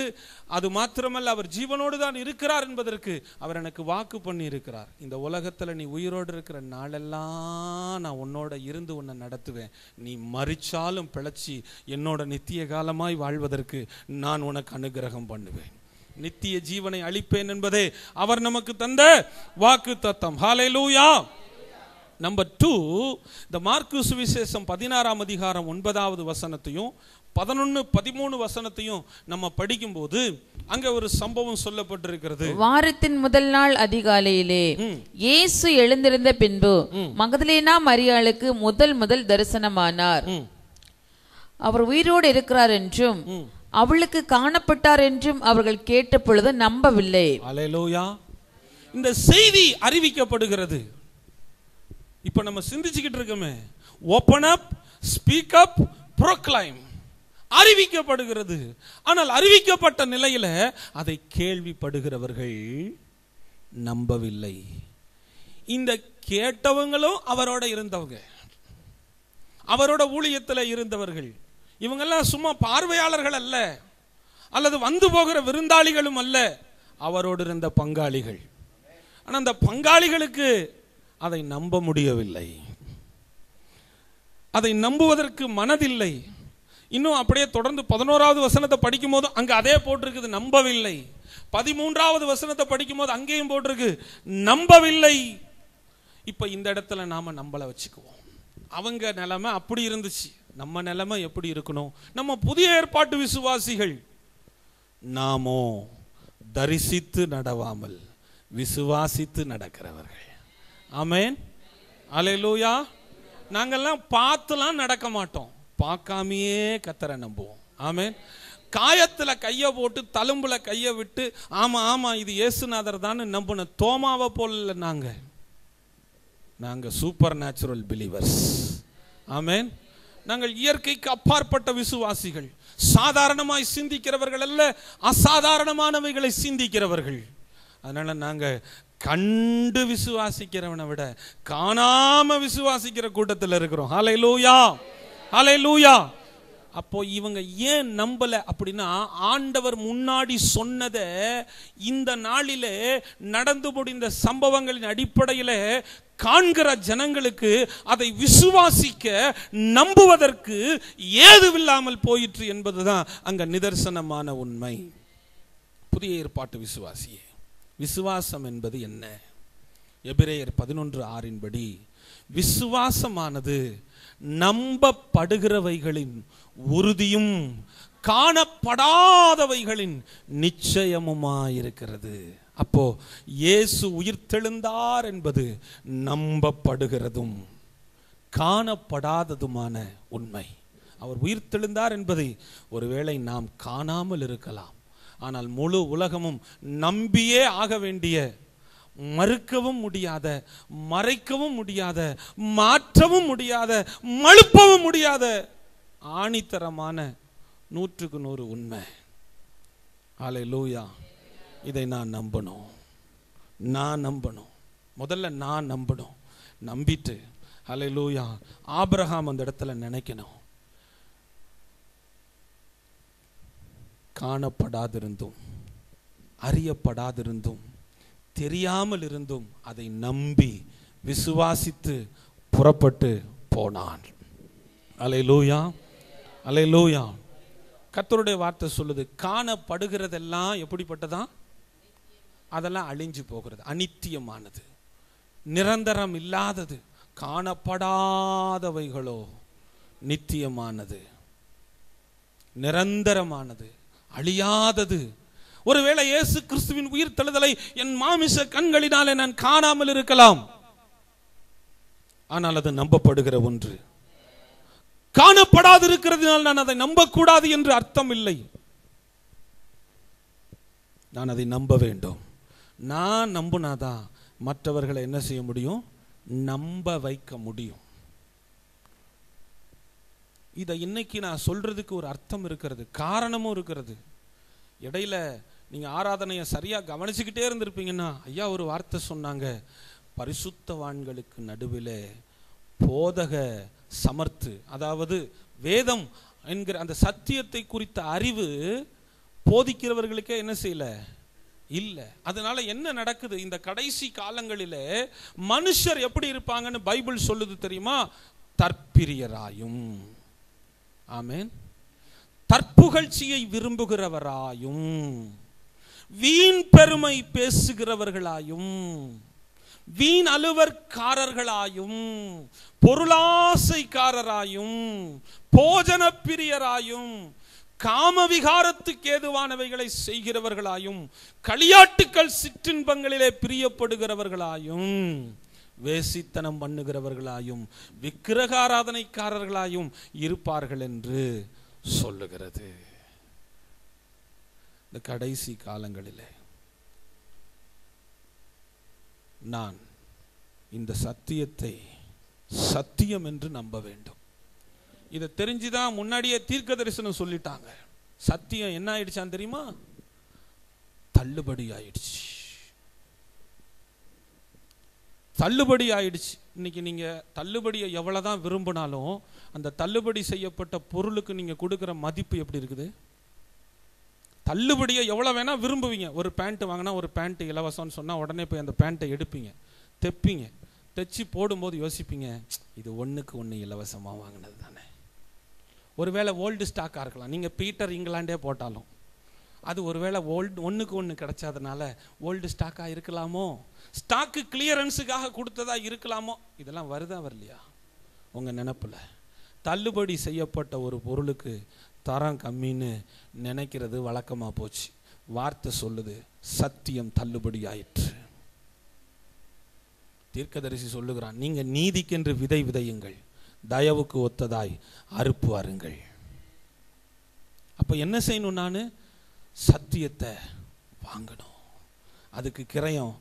அது மாத்திரமல்ல, அவர் ஜீவனோடு தான் இருக்கிறார் என்பதற்கு அவர் எனக்கு வாக்கு பண்ணி இருக்கிறார். இந்த உலகத்தில் நீ உயிரோடு இருக்கிற நாளெல்லாம் நான் உன்னோட இருந்து உன்னை நடத்துவேன். நீ மரிச்சாலும் பிழைச்சி என்னோட நித்திய காலமாய் வாழ்வதற்கு நான் உனக்கு அனுகிரகம் பண்ணுவேன். நித்திய ஜீவனை அளிப்பேன் என்பதே அவர் நமக்கு தந்த வாக்கு தத்தம். ஹல்லேலூயா. நம்பர் 2, இந்த மார்க்கு சுவிசேஷம் 16ஆம் அதிகாரம் 9வது வசனத்தையும் 11, 13 வசனத்தையும் நம்ம படிக்கும்போது அங்க ஒரு சம்பவம் சொல்லப்பட்டிருக்கிறது. வாரத்தின் முதல் நாள் அதிகாலையிலே இயேசு எழுந்திருந்த பின்பு மகதலேனா மரியாளுக்கு முதல் தரிசனமானார். அவர் உயிரோடு இருக்கிறார் என்றும் அவளுக்கு காணப்பட்டார் என்றும் அவர்கள் கேட்ட பொழுது நம்பவில்லை. அல்லேலூயா. இந்த செய்தி அறிவிக்கப்படுகிறது. இப்ப நம்ம சிந்திச்சுக்கிட்டு இருக்கோமே, open up, speak up, proclaim, அறிவிக்கப்படுகிறது. ஆனால் அறிவிக்கப்பட்ட நிலையில அதை கேள்விப்படுகிறவர்கள் நம்பவில்லை. இந்த கேட்டவங்களும் அவரோட இருந்தவங்க, அவரோட ஊழியத்தில் இருந்தவர்கள். இவங்கெல்லாம் சும்மா பார்வையாளர்கள் அல்ல, அல்லது வந்து போகிற விருந்தாளிகளும் அல்ல, அவரோடு இருந்த பங்காளிகள். ஆனால் அந்த பங்காளிகளுக்கு அதை நம்ப முடியவில்லை, அதை நம்புவதற்கு மனதில்லை. இன்னும் அப்படியே தொடர்ந்து 11வது வசனத்தை படிக்கும் போது அங்க அதே போட்டிருக்குது, நம்பவில்லை. 13வது வசனத்தை படிக்கும் போது அங்கேயும் போட்டிருக்கு, நம்பவில்லை. இப்ப இந்த இடத்துல நாம நம்பல வச்சுக்குவோம். அவங்க நிலைமை அப்படி இருந்துச்சு, நம்ம நிலைமை எப்படி இருக்கணும்? நம்ம புதிய ஏற்பாட்டு விசுவாசிகள் நாமோ தரிசித்து நடவாமல் விசுவாசித்து நடக்கிறவர்கள். ஆமென். அல்லேலூயா. நாங்கெல்லாம் பார்த்துலாம் நடக்க மாட்டோம், பார்க்காமையே கர்த்தரை நம்புவோம். ஆமென். காயத்துல கைய போட்டு தழும்புல கைய விட்டு ஆமா ஆமா இது இயேசுநாதர் தான் நம்பின தோமாவை போல நாங்க சூப்பர் நேச்சுரல் பிலீவர்ஸ். ஆமென். நாங்கள் இயற்கைக்கு அப்பாற்பட்ட விசுவாசிகள், சாதாரணமாய் சிந்திக்கிறவர்கள் அல்ல, அசாதாரணமானவைகளை சிந்திக்கிறவர்கள். அதனால நாங்க கண்டு விசுவாசிக்கிறவனை விட காணாம விசுவாசிக்கிற கூட்டத்தில் இருக்கிறோம். ஹல்லேலூயா, ஹல்லேலூயா. அப்போ இவங்க ஏன் நம்பல அப்படின்னா, ஆண்டவர் முன்னாடி சொன்னதை இந்த நாளிலே நடந்து முடிந்த சம்பவங்களின் அடிப்படையில் காண்கிற ஜனங்களுக்கு அதை விசுவாசிக்க நம்புவதற்கு ஏதுவில்லாமல் போயிற்று என்பதுதான் அங்க நிதர்சனமான உண்மை. புதிய ஏற்பாட்டு விசுவாசியே, விசுவாசம் என்பது என்ன? எபிரேயர் 11:6 படி விசுவாசமானது நம்பப்படுகிறவைகளின் உறுதியும் காணப்படாதவைகளின் நிச்சயமுமாயிருக்கிறது. அப்போ இயேசு உயிர்த்தெழுந்தார் என்பது நம்பப்படுகிறதும் காணப்படாததுமான உண்மை. அவர் உயிர்த்தெழுந்தார் என்பதை ஒருவேளை நாம் காணாமல் இருக்கலாம், ஆனால் முழு உலகமும் நம்பியே ஆக வேண்டிய, மறுக்கவும் முடியாத, மறைக்கவும் முடியாத, மாற்றவும் முடியாத, மழுப்பவும் முடியாத ஆணித்தரமான 100க்கு 100 உண்மை. ஹல்லேலூயா. இதை நான் நம்பணும், நான் நம்பணும், முதல்ல நான் நம்பணும். நம்பிட்டு ஹல்லேலூயா, ஆபிரகாம் அந்த இடத்துல நினைக்கணும், காணப்படாதிருந்தும் அறியப்படாதிருந்தும் தெரியாமல் இருந்தும் அதை நம்பி விசுவாசித்து புறப்பட்டு போனான். அல்லேலூயா, அல்லேலூயா. கர்த்தருடைய வார்த்தை சொல்லுது, காணப்படுகிறதெல்லாம் எப்படிப்பட்டதா? அதெல்லாம் அழிஞ்சு போகிறது, அநித்தியமானது, நிரந்தரம் இல்லாதது. காணப்படாதவைகளோ நித்தியமானது, நிரந்தரமானது, அழியாதது. ஒருவேளை இயேசு கிறிஸ்துவின் உயிர் தழுதலை என் மாமிச கண்களினாலே நான் காணாமல் இருக்கலாம், ஆனால் அது நம்பப்படுகிற ஒன்று. காணப்படாது இருக்கிறதுனால் நான் அதை நம்பக்கூடாது என்று அர்த்தம் இல்லை. நான் அதை நம்ப வேண்டும். நான் நம்புனாதான் மற்றவர்களை என்ன செய்ய முடியும்? நம்ப வைக்க முடியும். இதை இன்னைக்கு நான் சொல்றதுக்கு ஒரு அர்த்தம் இருக்கிறது, காரணமும் இருக்கிறது. இடையில நீங்க ஆராதனையை சரியா கவனிச்சுக்கிட்டே இருந்திருப்பீங்கன்னா, ஐயா ஒரு வார்த்தை சொன்னாங்க, பரிசுத்தவான்களுக்கு நடுவில் போதக சமர்த்து, அதாவது வேதம் என்கிற அந்த சத்தியத்தை குறித்த அறிவு போதிக்கிறவர்களுக்கே என்ன செய்யல இல்லை. அதனால என்ன நடக்குது, இந்த கடைசி காலங்களிலே மனுஷர் எப்படி இருப்பாங்கன்னு பைபிள் சொல்லுது தெரியுமா? தற்பிரியராயும், ஆமென், தற்புகழ்ச்சியை விரும்புகிறவராயும், வீண் பெருமை பேசுகிறவர்களாயும், வீண் அலுவற்காரர்களாயும், பொருளாசைக்காரராயும், போஜன பிரியராயும், காமவிகாரத்துக்கு ஏதுவானவைகளை செய்கிறவர்களாயும், களியாட்டுக்கள் சிற்றின்பங்களிலே பிரியப்படுகிறவர்களாயும், வேசித்தனம் பண்ணுகிறவர்களாயும், விக்கிரக ஆராதனைக்காரர்களாயும் இருப்பார்கள் என்று சொல்லுகிறது. இந்த கடைசி காலங்களிலே நான் இந்த சத்தியத்தை சத்தியம் என்று நம்ப வேண்டும். இதை தெரிஞ்சுதான் முன்னாடியே தீர்க்க தரிசனம் சொல்லிட்டாங்க. சத்தியம் என்ன ஆயிடுச்சான்னு தெரியுமா? தள்ளுபடி ஆயிடுச்சு, தள்ளுபடி ஆயிடுச்சு. இன்னைக்கு நீங்க தள்ளுபடியை எவ்வளவுதான் விரும்பினாலும் அந்த தள்ளுபடி செய்யப்பட்ட பொருளுக்கு நீங்க கொடுக்கிற மதிப்பு எப்படி இருக்குது? தள்ளுபடியை எவ்வளவு வேணா விரும்புவீங்க. ஒரு பேண்ட் வாங்கினா ஒரு பேண்ட் இலவசம்னு சொன்னா உடனே போய் அந்த பேண்ட்டை எடுப்பீங்க, தைப்பீங்க, தைச்சி போடும்போது யோசிப்பீங்க, இது ஒண்ணுக்கு ஒன்று இலவசமா வாங்கினது தானே. ஒருவேளை ஓல்டு ஸ்டாக்காக இருக்கலாம், நீங்கள் பீட்டர் இங்கிலாண்டே போட்டாலும் அது ஒருவேளை ஒன்றுக்கு ஒன்று கிடைச்சதுனால ஓல்டு ஸ்டாக்காக இருக்கலாமோ, ஸ்டாக்கு கிளியரன்ஸுக்காக கொடுத்ததா இருக்கலாமோ. இதெல்லாம் வருதா வரலையா உங்கள் நினப்பில்? தள்ளுபடி செய்யப்பட்ட ஒரு பொருளுக்கு தரம் கம்மின்னு நினைக்கிறது வழக்கமாக போச்சு. வார்த்தை சொல்லுது, சத்தியம் தள்ளுபடி ஆயிற்று. தீர்க்கதரிசி சொல்லுகிறான், நீங்கள் நீதிக்கென்று விதை விதையுங்கள், தயவுக்கு ஒத்ததாய் அறுப்பு அருங்கள். அப்போ என்ன செய்யணும்? நான் சத்தியத்தை வாங்கணும், அதுக்கு கிரயம்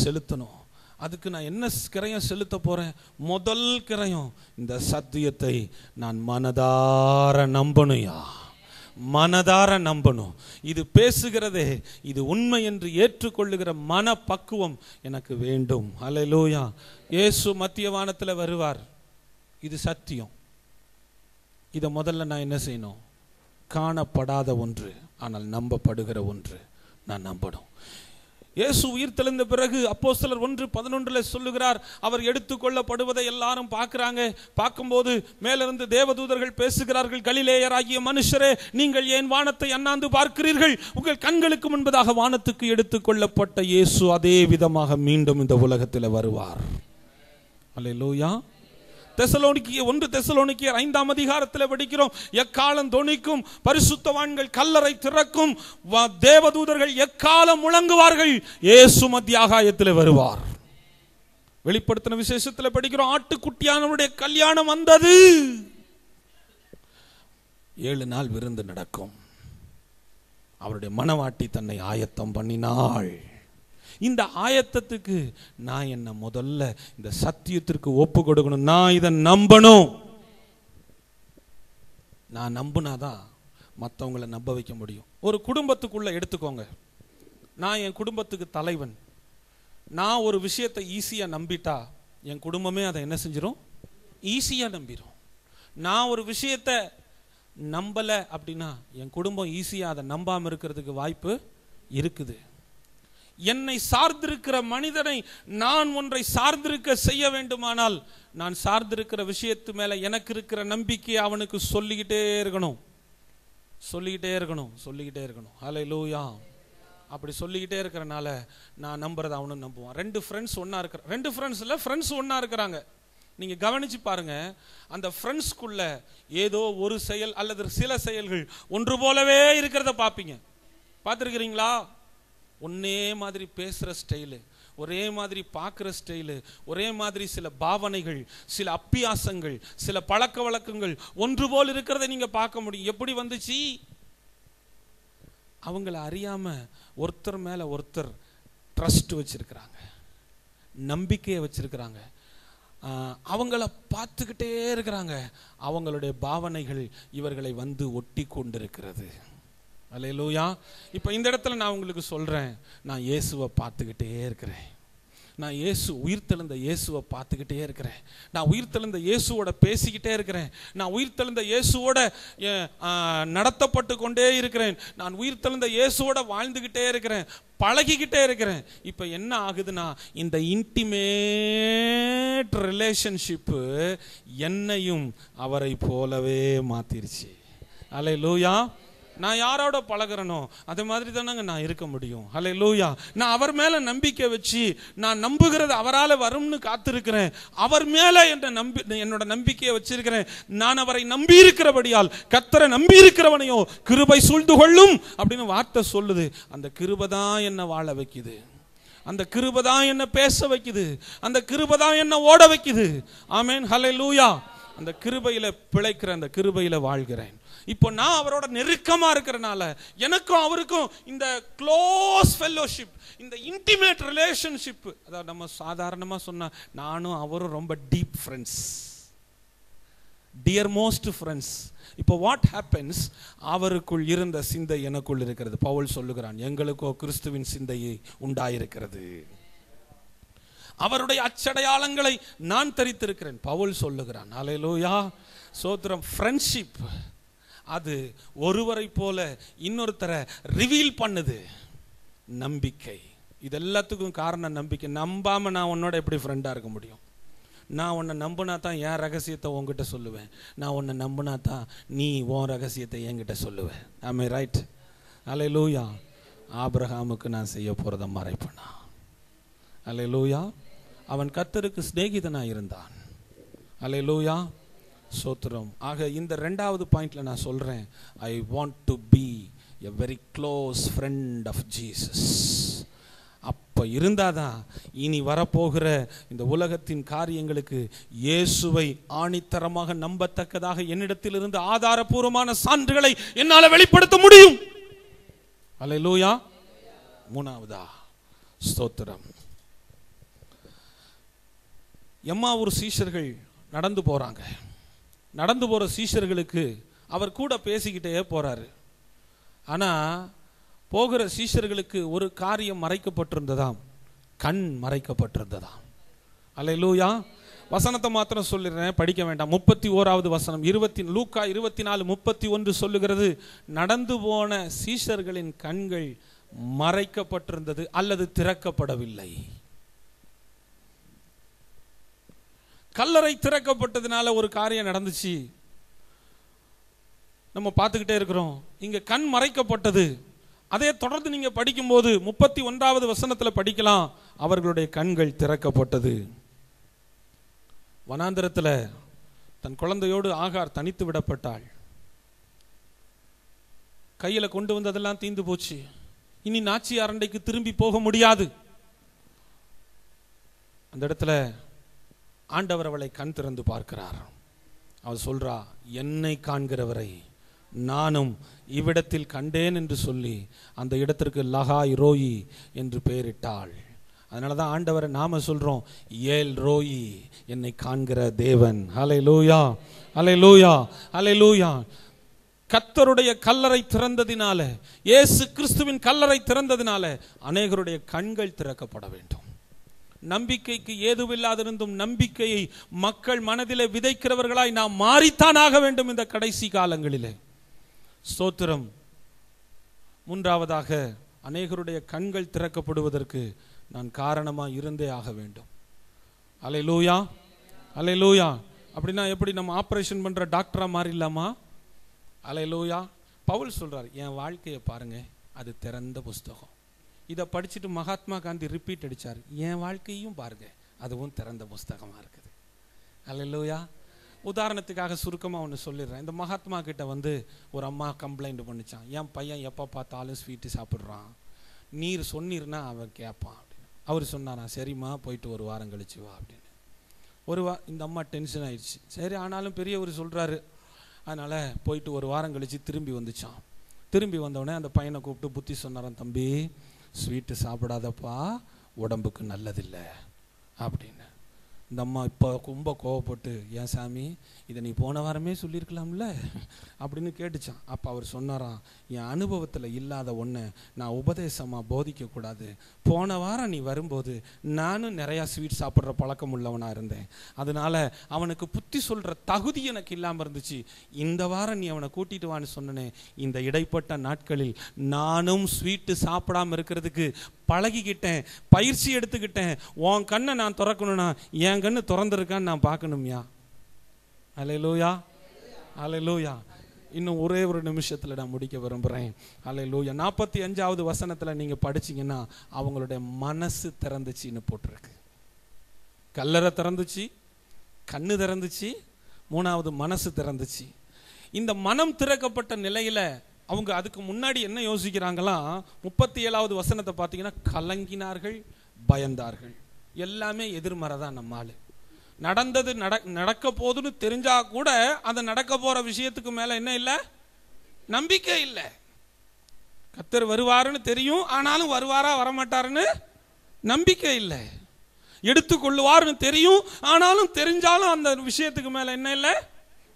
செலுத்தணும். அதுக்கு நான் என்ன கிரயம் செலுத்த போறேன்? முதல் கிரயம், இந்த சத்தியத்தை நான் மனதார நம்பணும்யா, மனதார நம்பணும். இது பேசுகிறதே இது உண்மை என்று ஏற்றுக்கொள்ளுகிற மன பக்குவம் எனக்கு வேண்டும். அல்லேலூயா. இயேசு மத்திய வானத்தில் வருவார், இது சத்தியம். இதை முதல்ல நான் என்ன செய்யணும்? காணப்படாத ஒன்று ஆனால் நம்பப்படுகிற ஒன்று நான் நம்பணும். இயேசு உயிர் தெழுந்த பிறகு அப்போஸ்தலர் 1:11 சொல்லுகிறார், அவர் எடுத்துக்கொள்ளப்படுவதை எல்லாரும் பார்க்கிறாங்க. பார்க்கும்போது மேலிருந்து தேவதூதர்கள் பேசுகிறார்கள், கலிலேயராகிய மனுஷரே, நீங்கள் ஏன் வானத்தை அண்ணாந்து பார்க்கிறீர்கள்? உங்கள் கண்களுக்கு முன்பதாக வானத்துக்கு எடுத்துக்கொள்ளப்பட்ட இயேசு அதே விதமாக மீண்டும் இந்த உலகத்தில் வருவார். அல்லேலூயா. 1 தெசலோனிக்கேயர் 5ஆம் அதிகாரத்தில் படிக்கிறோம், எக்காலம் தொனிக்கும், பரிசுத்தவான்கள் கல்லறை திறக்கும், தேவதூதர்கள் எக்காலம் முழங்குவார்கள், இயேசு மத்திய ஆகாயத்தில் வருவார். வெளிப்படுத்தின விசேஷத்தில் படிக்கிறோம், ஆட்டுக்குட்டியானவருடைய கல்யாணம் வந்தது, 7 நாள் விருந்து நடக்கும், அவருடைய மணவாட்டி தன்னை ஆயத்தம் பண்ணினாள். இந்த ஆயத்தத்துக்கு நான் என்ன முதல்ல இந்த சத்தியத்திற்கு ஒப்பு கொடுக்கணும். நான் இதை நம்பணும். நான் நம்பினாதான் மற்றவங்களை நம்ப வைக்க முடியும். ஒரு குடும்பத்துக்குள்ள எடுத்துக்கோங்க, நான் என் குடும்பத்துக்கு தலைவன். நான் ஒரு விஷயத்தை ஈஸியாக நம்பிட்டா என் குடும்பமே அதை என்ன செஞ்சிடும்? ஈஸியாக நம்பிடும். நான் ஒரு விஷயத்தை நம்பலை அப்படின்னா என் குடும்பம் ஈஸியாக அதை நம்பாமல் இருக்கிறதுக்கு வாய்ப்பு இருக்குது. என்னை சார்ந்திருக்கிற மனிதனை நான் ஒன்றை சார்ந்திருக்க செய்ய வேண்டுமானால் நான் சார்ந்திருக்கிற விஷயத்து மேல எனக்கு இருக்கிற நம்பிக்கையை அவனுக்கு சொல்லிக்கிட்டே இருக்கணும். ஹல்லேலூயா. அப்படி சொல்லிக்கிட்டே இருக்கிறனால நான் நம்புறதை அவனும் நம்புவான். 2 ஃப்ரெண்ட்ஸ் ஒன்னா இருக்கிற 2 ஃப்ரெண்ட்ஸ் இல்ல, ஃப்ரெண்ட்ஸ் ஒன்னா இருக்கிறாங்க. நீங்க கவனிச்சு பாருங்க, அந்த ஃப்ரெண்ட்ஸ்குள்ள ஏதோ ஒரு செயல் அல்லது சில செயல்கள் ஒன்று போலவே இருக்கிறத பார்ப்பீங்க. பார்த்துருக்கிறீங்களா? ஒன்னே மாதிரி பேசுகிற ஸ்டைலு, ஒரே மாதிரி பார்க்குற ஸ்டைலு, ஒரே மாதிரி சில பாவனைகள், சில அப்பியாசங்கள், சில பழக்க வழக்கங்கள் ஒன்று போல் இருக்கிறத நீங்கள் பார்க்க முடியும். எப்படி வந்துச்சு? அவங்கள அறியாமல் ஒருத்தர் மேலே ஒருத்தர் ட்ரஸ்ட் வச்சிருக்கிறாங்க, நம்பிக்கையை வச்சிருக்கிறாங்க. அவங்கள பார்த்துக்கிட்டே இருக்கிறாங்க. அவங்களுடைய பாவனைகள் இவர்களை வந்து ஒட்டி கொண்டிருக்கிறது. அல்லேலூயா. இப்போ இந்த இடத்துல நான் உங்களுக்கு சொல்றேன், நான் இயேசுவை பார்த்துக்கிட்டே இருக்கிறேன். நான் உயிர்த்தெழுந்த இயேசுவை பார்த்துக்கிட்டே இருக்கிறேன். நான் உயிர்த்தெழுந்த இயேசுவோட பேசிக்கிட்டே இருக்கிறேன். நான் உயிர்த்தெழுந்த இயேசுவோட நடத்தப்பட்டு கொண்டே இருக்கிறேன். நான் உயிர்த்தெழுந்த இயேசுவோட வாழ்ந்துக்கிட்டே இருக்கிறேன், பழகிக்கிட்டே இருக்கிறேன். இப்போ என்ன ஆகுதுன்னா, இந்த இன்டிமேட் ரிலேஷன்ஷிப்பு என்னையும் அவரை போலவே மாத்திருச்சு. அல்லேலூயா. நான் யாரோட பழகிறனோ அதே மாதிரி தானங்க நான் இருக்க முடியும். ஹல்லேலூயா. நான் அவர் மேல நம்பிக்கை வச்சு, நான் நம்புகிறது அவரால் வரும்னு காத்திருக்கிறேன். அவர் மேல என்னோட நம்பிக்கையை வச்சிருக்கிறேன். நான் அவரை நம்பி இருக்கிறபடியால், கர்த்தரை நம்பி இருக்கிறவனையோ கிருபை சூழ்ந்து கொள்ளும் அப்படின்னு வார்த்தை சொல்லுது. அந்த கிருபை தான் என்ன வாழ வைக்குது. அந்த கிருபை தான் என்ன பேச வைக்குது. அந்த கிருபை தான் என்ன ஓட வைக்குது. ஆமென். ஹல்லேலூயா. அந்த கிருபையில பிழைக்கிற, அந்த கிருபையில வாழ்கிறேன். இப்போ நான் அவரோட நெருக்கமா இருக்கிறனால எனக்கும் அவருக்கும் இந்த க்ளோஸ் ஃபெல்லோஷிப், இந்த இன்டிமேட் ரிலேஷன்ஷிப், அதாவது நம்ம சாதாரணமா சொன்னா நானும் அவரும் ரொம்ப deep friends, dear most friends. இப்போ வாட் ஹேப்பன்ஸ், அவருக்குள் இருந்த சிந்தை எனக்குள் இருக்கிறது. பவுல் சொல்லுகிறான், எங்களுக்கோ கிறிஸ்துவின் சிந்தையை உண்டாயிருக்கிறது, அவருடைய அச்சடையாளங்களை நான் தரித்திருக்கிறேன். பவுல் சொல்லுகிறான். அல்லேலூயா. சோத்திரம். ஃப்ரெண்ட்ஷிப் அது ஒருவரை போல இன்னொருத்தரை ரிவீல் பண்ணுது. நம்பிக்கை, இது எல்லாத்துக்கும் காரணம் நம்பிக்கை. நம்பாம நான் உன்னோட எப்படி ஃப்ரெண்டா இருக்க முடியும்? நான் உன்னை நம்பினா தான் என் ரகசியத்தை உன்கிட்ட சொல்லுவேன். நான் உன்னை நம்பினா தான் நீ உன் ரகசியத்தை என்கிட்ட சொல்லுவேன். ஆமே ரைட். அல்லேலூயா. ஆபிரகாமுக்கு நான் செய்ய போறதை மறைப்பேனா? அல்லேலூயா. அவன் கர்த்தருக்கு சிநேகிதனாக இருந்தான். அல்லேலூயா. சோத்திரம். ஆக இந்த ரெண்டாவது பாயிண்ட்ல நான் சொல்றேன், I want to be a very close friend of Jesus. அப்ப இருந்தாதான் இனி வரப்போகிற இந்த உலகத்தின் காரியங்களுக்கு இயேசுவை ஆணித்தரமாக நம்பத்தக்கதாக என்னிடத்திலிருந்து ஆதாரபூர்வமான சான்றுகளை என்னால் வெளிப்படுத்த முடியும். அல்லேலூயா. மூணாவதா, ஸ்தோத்திரம். எம்மாவூர் சீஷர்கள் நடந்து போறாங்க. நடந்து போற சீஷர்களுக்கு அவர் கூட பேசிக்கிட்டே போறாரு. ஆனா போகிற சீஷர்களுக்கு ஒரு காரியம் மறைக்கப்பட்டிருந்ததாம், கண் மறைக்கப்பட்டிருந்ததாம். அல்லேலூயா. வசனத்தை மாத்திரம் சொல்லிடுறேன், படிக்க வேண்டாம். 31வது வசனம், லூக்கா 24:31 சொல்லுகிறது, நடந்து போன சீஷர்களின் கண்கள் மறைக்கப்பட்டிருந்தது அல்லது திறக்கப்படவில்லை. கல்லறை திறக்கப்பட்டதுனால ஒரு காரியம் நடந்துச்சு, நம்ம பார்த்துக்கிட்டே இருக்கிறோம். இங்க கண் மறைக்கப்பட்டது. அதே தொடர்ந்து நீங்க படிக்கும்போது 31வது வசனத்துல படிக்கலாம், அவர்களுடைய கண்கள் திறக்கப்பட்டது. வனாந்தரத்துல தன் குழந்தையோடு ஆகார் தனித்து விடப்பட்டாள். கையில கொண்டு வந்ததெல்லாம் தீந்து போச்சு. இனி நாச்சி அரண்டைக்கு திரும்பி போக முடியாது. அந்த இடத்துல ஆண்டவர் அவளை கண் திறந்து பார்க்கிறார். அவள் சொல்றா, என்னை காண்கிறவரை நானும் இவ்விடத்தில் கண்டேன் என்று சொல்லி அந்த இடத்திற்கு லகாய் ரோயி என்று பெயரிட்டாள். அதனாலதான் ஆண்டவரை நாம சொல்றோம், ஏல் ரோயி, என்னை காண்கிற தேவன். ஹல்லேலூயா, ஹல்லேலூயா, ஹல்லேலூயா. கர்த்தருடைய கல்லறை திறந்ததினால, இயேசு கிறிஸ்துவின் கல்லறை திறந்ததினால அநேகருடைய கண்கள் திறக்கப்பட வேண்டும். நம்பிக்கைக்கு ஏதுவில்லாதிருந்தும் நம்பிக்கையை மக்கள் மனதிலே விதைக்கிறவர்களாய் நாம் மாறித்தான் ஆக வேண்டும் இந்த கடைசி காலங்களிலே. ஸ்தோத்திரம். மூன்றாவதாக, அநேகருடைய கண்கள் திறக்கப்படுவதற்கு நான் காரணமா இருந்தே ஆக வேண்டும். அல்லேலூயா, அல்லேலூயா. அப்படின்னா எப்படி நம்ம ஆபரேஷன் பண்ற டாக்டரா மாறிடலாமா? அல்லேலூயா. பவுல் சொல்றார், என் வாழ்க்கையை பாருங்க, அது திறந்த புஸ்தகம். இதை படிச்சுட்டு மகாத்மா காந்தி ரிப்பீட் அடிச்சார், என் வாழ்க்கையும் பாருங்க, அதுவும் திறந்த புஸ்தகமா இருக்குது. அல்லேலூயா. உதாரணத்துக்காக சுருக்கமா ஒன்று சொல்லிடுறேன். இந்த மகாத்மா கிட்ட வந்து ஒரு அம்மா கம்ப்ளைண்ட் பண்ணிச்சான், என் பையன் எப்போ பார்த்தாலும் ஸ்வீட்டு சாப்பிட்றான், நீர் சொன்னீர்னா அவன் கேட்பான் அப்படின்னு. அவர் சொன்னாரா, சரிம்மா போயிட்டு ஒரு வாரம் கழிச்சு வா அப்படின்னு. இந்த அம்மா டென்ஷன் ஆயிடுச்சு. சரி, ஆனாலும் பெரியவர் சொல்றாரு, அதனால போயிட்டு ஒரு வாரம் கழிச்சு திரும்பி வந்துச்சான். திரும்பி வந்தவுடனே அந்த பையனை கூப்பிட்டு புத்தி சொன்னாரான், தம்பி ஸ்வீட்டு சாப்பிடாதப்பா, உடம்புக்கு நல்லதில்லை அப்படின்னு. இந்த அம்மா இப்போ ரொம்ப கோவப்பட்டு, ஏன் சாமி இதை நீ போன வாரமே சொல்லியிருக்கலாம்ல அப்படின்னு கேட்டுச்சான். அப்போ அவர் சொன்னாராம், என் அனுபவத்தில் இல்லாத ஒன்றை நான் உபதேசமாக போதிக்கக்கூடாது. போன வாரம் நீ வரும்போது நானும் நிறையா ஸ்வீட் சாப்பிட்ற பழக்கம் உள்ளவனாக இருந்தேன். அதனால் அவனுக்கு புத்தி சொல்கிற தகுதி எனக்கு இல்லாமல் இருந்துச்சு. இந்த வாரம் நீ அவனை கூட்டிட்டு வான்னு சொன்னனே, இந்த இடைப்பட்ட நாட்களில் நானும் ஸ்வீட்டு சாப்பிடாமல் இருக்கிறதுக்கு பழகிக்கிட்டேன், பயிற்சி எடுத்துக்கிட்டேன். உன் கண்ணை நான் திறக்கணும்னா என் கண்ணு திறந்துருக்கான்னு நான் பார்க்கணும்யா. அல்லேலூயா, அல்லேலூயா. இன்னும் ஒரே ஒரு நிமிஷத்தில் நான் முடிக்க விரும்புகிறேன். அல்லேலூயா. 45வது வசனத்தில் நீங்கள் படிச்சிங்கன்னா அவங்களுடைய மனசு திறந்துச்சின்னு போட்டிருக்கு. கல்லறை திறந்துச்சு, கண்ணு திறந்துச்சு, 3வது மனசு திறந்துச்சு. இந்த மனம் திறக்கப்பட்ட நிலையில் அவங்க அதுக்கு முன்னாடி என்ன யோசிக்கிறாங்களாம்? 37வது வசனத்தை பார்த்தீங்கன்னா, கலங்கினார்கள், பயந்தார்கள். எல்லாமே எதிர்மறை தான். நம்மால் நடந்தது நடக்க போதுன்னு தெரிஞ்சா கூட அந்த நடக்க போற விஷயத்துக்கு மேல என்ன இல்லை? நம்பிக்கை இல்லை. கர்த்தர் வருவாருன்னு தெரியும், ஆனாலும் வருவாரா வரமாட்டாருன்னு நம்பிக்கை இல்லை. எடுத்துக்கொள்ளுவார்னு தெரியும், ஆனாலும் தெரிஞ்சாலும் அந்த விஷயத்துக்கு மேல என்ன இல்லை?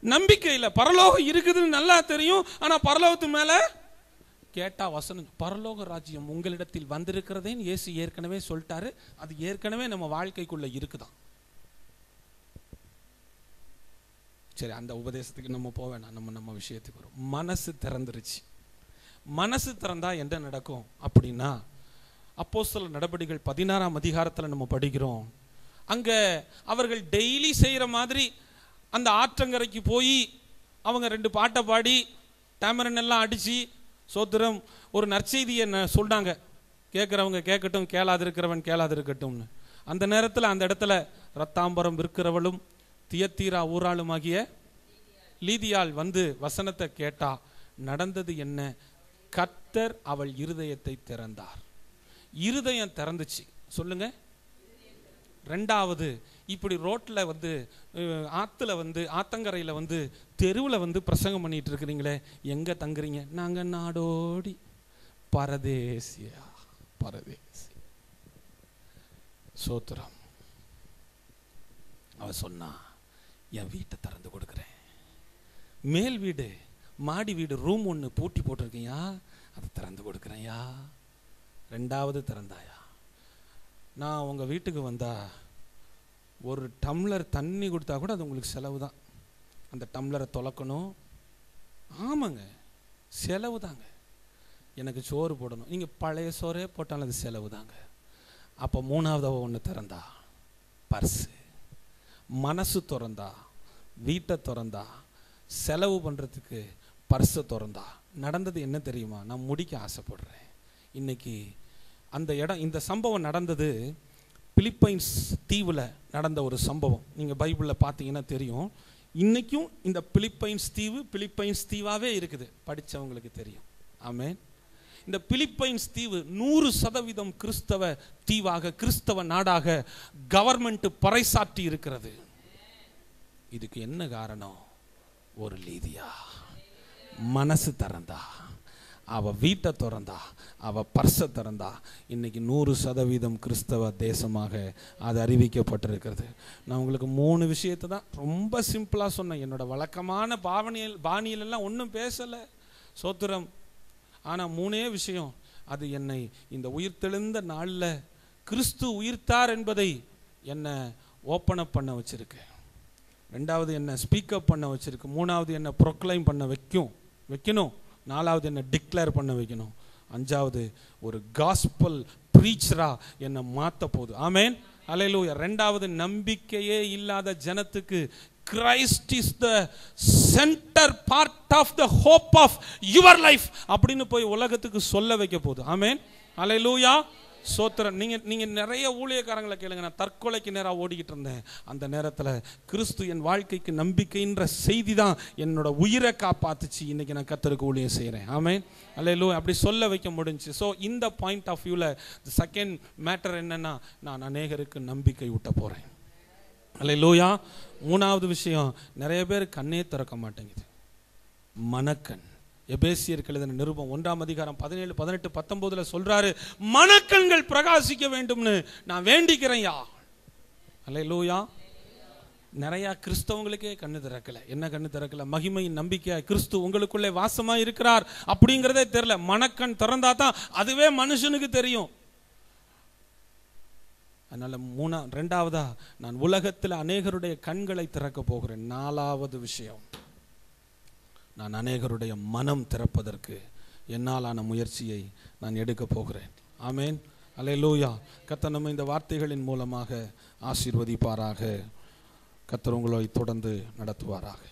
நம்பிக்கை இல்லை. பரலோகம் இருக்குதுன்னு நல்லா தெரியும், ஆனா பரலோகத்து மேல கேட்டா வசனம், பரலோக ராஜ்யம் உங்களிடத்தில் வந்திருக்கிறதேன்னு இயேசு ஏற்கனவே சொல்லிட்டாரு. அது ஏற்கனவே நம்ம வாழ்க்கைக்குள்ள இருக்குதான். சரி, அந்த உபதேசத்துக்கு நம்ம போக வேணாம், நம்ம விஷயத்துக்கு வரும். மனசு திறந்துருச்சு. மனசு திறந்தா என்ன நடக்கும் அப்படின்னா, அப்போஸ்தலர் நடபடிகள் 16ஆம் அதிகாரத்தில் நம்ம படிக்கிறோம். அங்க அவர்கள் டெய்லி செய்யற மாதிரி அந்த ஆற்றங்கரைக்கு போய் அவங்க 2 பாட்டை பாடி டேமரன் எல்லாம் அடிச்சு சோத்திரம் ஒரு நற்செய்தியை சொல்றாங்க. கேட்கிறவங்க கேட்கட்டும், கேளாதிருக்கிறவன் கேளாதிருக்கட்டும்னு. அந்த நேரத்தில் அந்த இடத்துல ரத்தாம்பரம் விற்கிறவளும் தியத்தீரா ஊராளுமாகிய லீதியாள் வந்து வசனத்தை கேட்டா. நடந்தது என்ன? கர்த்தர் அவள் இருதயத்தை திறந்தார். இருதயம் திறந்துச்சு. சொல்லுங்க. 2வது, இப்படி ரோட்ல வந்து ஆத்துல வந்து ஆத்தங்கரையில வந்து தெருவில் வந்து பிரசங்கம் பண்ணிட்டு இருக்கிறீங்களே, எங்க தங்குறீங்க? நாங்க நாடோடி பரதேசியா. பரதேசி. சோத்திரம். அவ சொன்னா, என் வீட்டை திறந்து கொடுக்குறேன். மேல் வீடு, மாடி வீடு, ரூம் 1 பூட்டி போட்டிருக்கியா, அதை திறந்து கொடுக்குறேன்யா. 2வது திறந்தாயா, நான் உங்க வீட்டுக்கு வந்தா ஒரு டம்ளர் தண்ணி கொடுத்தா கூட அது உங்களுக்கு செலவு தான். அந்த டம்ளரை தொலைக்கணும். ஆமாங்க, செலவு தாங்க. எனக்கு சோறு போடணும், நீங்க பழைய சோறே போட்டாலும் அது செலவு தாங்க. அப்போ 3வது ஒன்று திறந்தா, பர்ஸு. மனசு திறந்தா, வீட்டை திறந்தா, செலவு பண்ணுறதுக்கு பர்ஸை திறந்தா. நடந்தது என்ன தெரியுமா? நான் முடிக்க ஆசைப்படுறேன். இன்னைக்கு அந்த இடம், இந்த சம்பவம் நடந்தது பிலிப்பைன்ஸ் தீவில் நடந்த ஒரு சம்பவம். நீங்கள் பைபிளில் பார்த்தீங்கன்னா தெரியும். இன்னைக்கும் இந்த பிலிப்பைன்ஸ் தீவாகவே இருக்குது. படித்தவங்களுக்கு தெரியும். ஆமென். இந்த பிலிப்பைன்ஸ் தீவு 100% கிறிஸ்தவ தீவாக, கிறிஸ்தவ நாடாக கவர்மெண்ட் பறைசாற்றி இருக்கிறது. இதுக்கு என்ன காரணம்? ஒரு லீதியா மனசு திறந்தா, அவ வீட்டை திறந்தா, அவ பர்ஸை திறந்தா. இன்னைக்கு 100% கிறிஸ்தவ தேசமாக அது அறிவிக்கப்பட்டிருக்கிறது. நான் உங்களுக்கு 3 விஷயத்தை தான் ரொம்ப சிம்பிளாக சொன்னேன். என்னோட வழக்கமான பாணியிலெல்லாம் ஒன்றும் பேசலை. சோத்திரம். ஆனால் 3 விஷயம், அது என்னை இந்த உயிர்த்தெழுந்த நாளில் கிறிஸ்து உயிர்த்தார் என்பதை என்னை ஓப்பன் அப் பண்ண வச்சிருக்கு. 2வது என்ன ஸ்பீக்கப் பண்ண வச்சிருக்கு. 3வது என்ன ப்ரொக்ளைம் பண்ண வைக்கணும். 4வது என்ன டிக்ளேர் பண்ண வைக்கணும். 5வது ஒரு காஸ்பல் ப்ரீச்சரா என்னை மாற்ற போகுது. ஆமென். அல்லேலூயா. 2வது, நம்பிக்கையே இல்லாத ஜனத்துக்கு Christ is the center part of the hope of your life அப்படின்னு போய் உலகத்துக்கு சொல்ல வைக்க போகுது. ஆமென். அல்லேலூயா. சோத்திரம். நீங்க நிறைய ஊழியக்காரங்களை கேளுங்க. நான் தற்கொலைக்கு நேராக ஓடிக்கிட்டு இருந்தேன். அந்த நேரத்தில் கிறிஸ்து என் வாழ்க்கைக்கு நம்பிக்கைன்ற செய்தி தான் என்னோட உயிரை காப்பாத்துச்சு. இன்னைக்கு நான் கர்த்தருக்கு ஊழியம் செய்கிறேன். ஆமென். அல்லேலூயா. அப்படி சொல்ல வைக்க முடிஞ்சு. ஸோ இந்த பாயிண்ட் ஆஃப் வியூவில் செகண்ட் மேட்டர் என்னன்னா, நான் அநேகருக்கு நம்பிக்கை ஊட்ட போறேன். அல்லேலூயா. 3வது விஷயம், நிறைய பேர் கண்ணே திறக்க மாட்டேங்குது. மனக்கண். எபேசியருக்கு எழுதின நிருபம் 1ஆம் அதிகாரம் 17, 18, 19 சொல்றாரு, மனக்கண்கள் பிரகாசிக்க வேண்டும்னு நான் வேண்டிக்கிறேன். அல்லேலூயா. நிறைய கிறிஸ்தவங்களுக்கே கண்ணு திறக்கல. என்ன கண்ணு திறக்கல? மகிமையின் நம்பிக்கையாய் கிறிஸ்து உங்களுக்குள்ளே வாசமா இருக்கிறார் அப்படிங்கிறதே தெரியல. மனக்கண் திறந்தா தான் அதுவே மனுஷனுக்கு தெரியும். அதனால ரெண்டாவதா, நான் உலகத்தில் அநேகருடைய கண்களை திறக்க போகிறேன். நாலாவது விஷயம், நான் அநேகருடைய மனம் திறப்பதற்கு என்னாலான முயற்சியை நான் எடுக்க போகிறேன். ஆமேன், அல்லேலூயா. கர்த்தர் நம்ம இந்த வார்த்தைகளின் மூலமாக ஆசீர்வதிப்பாராக. கர்த்தர் உங்களை தொடர்ந்து நடத்துவாராக.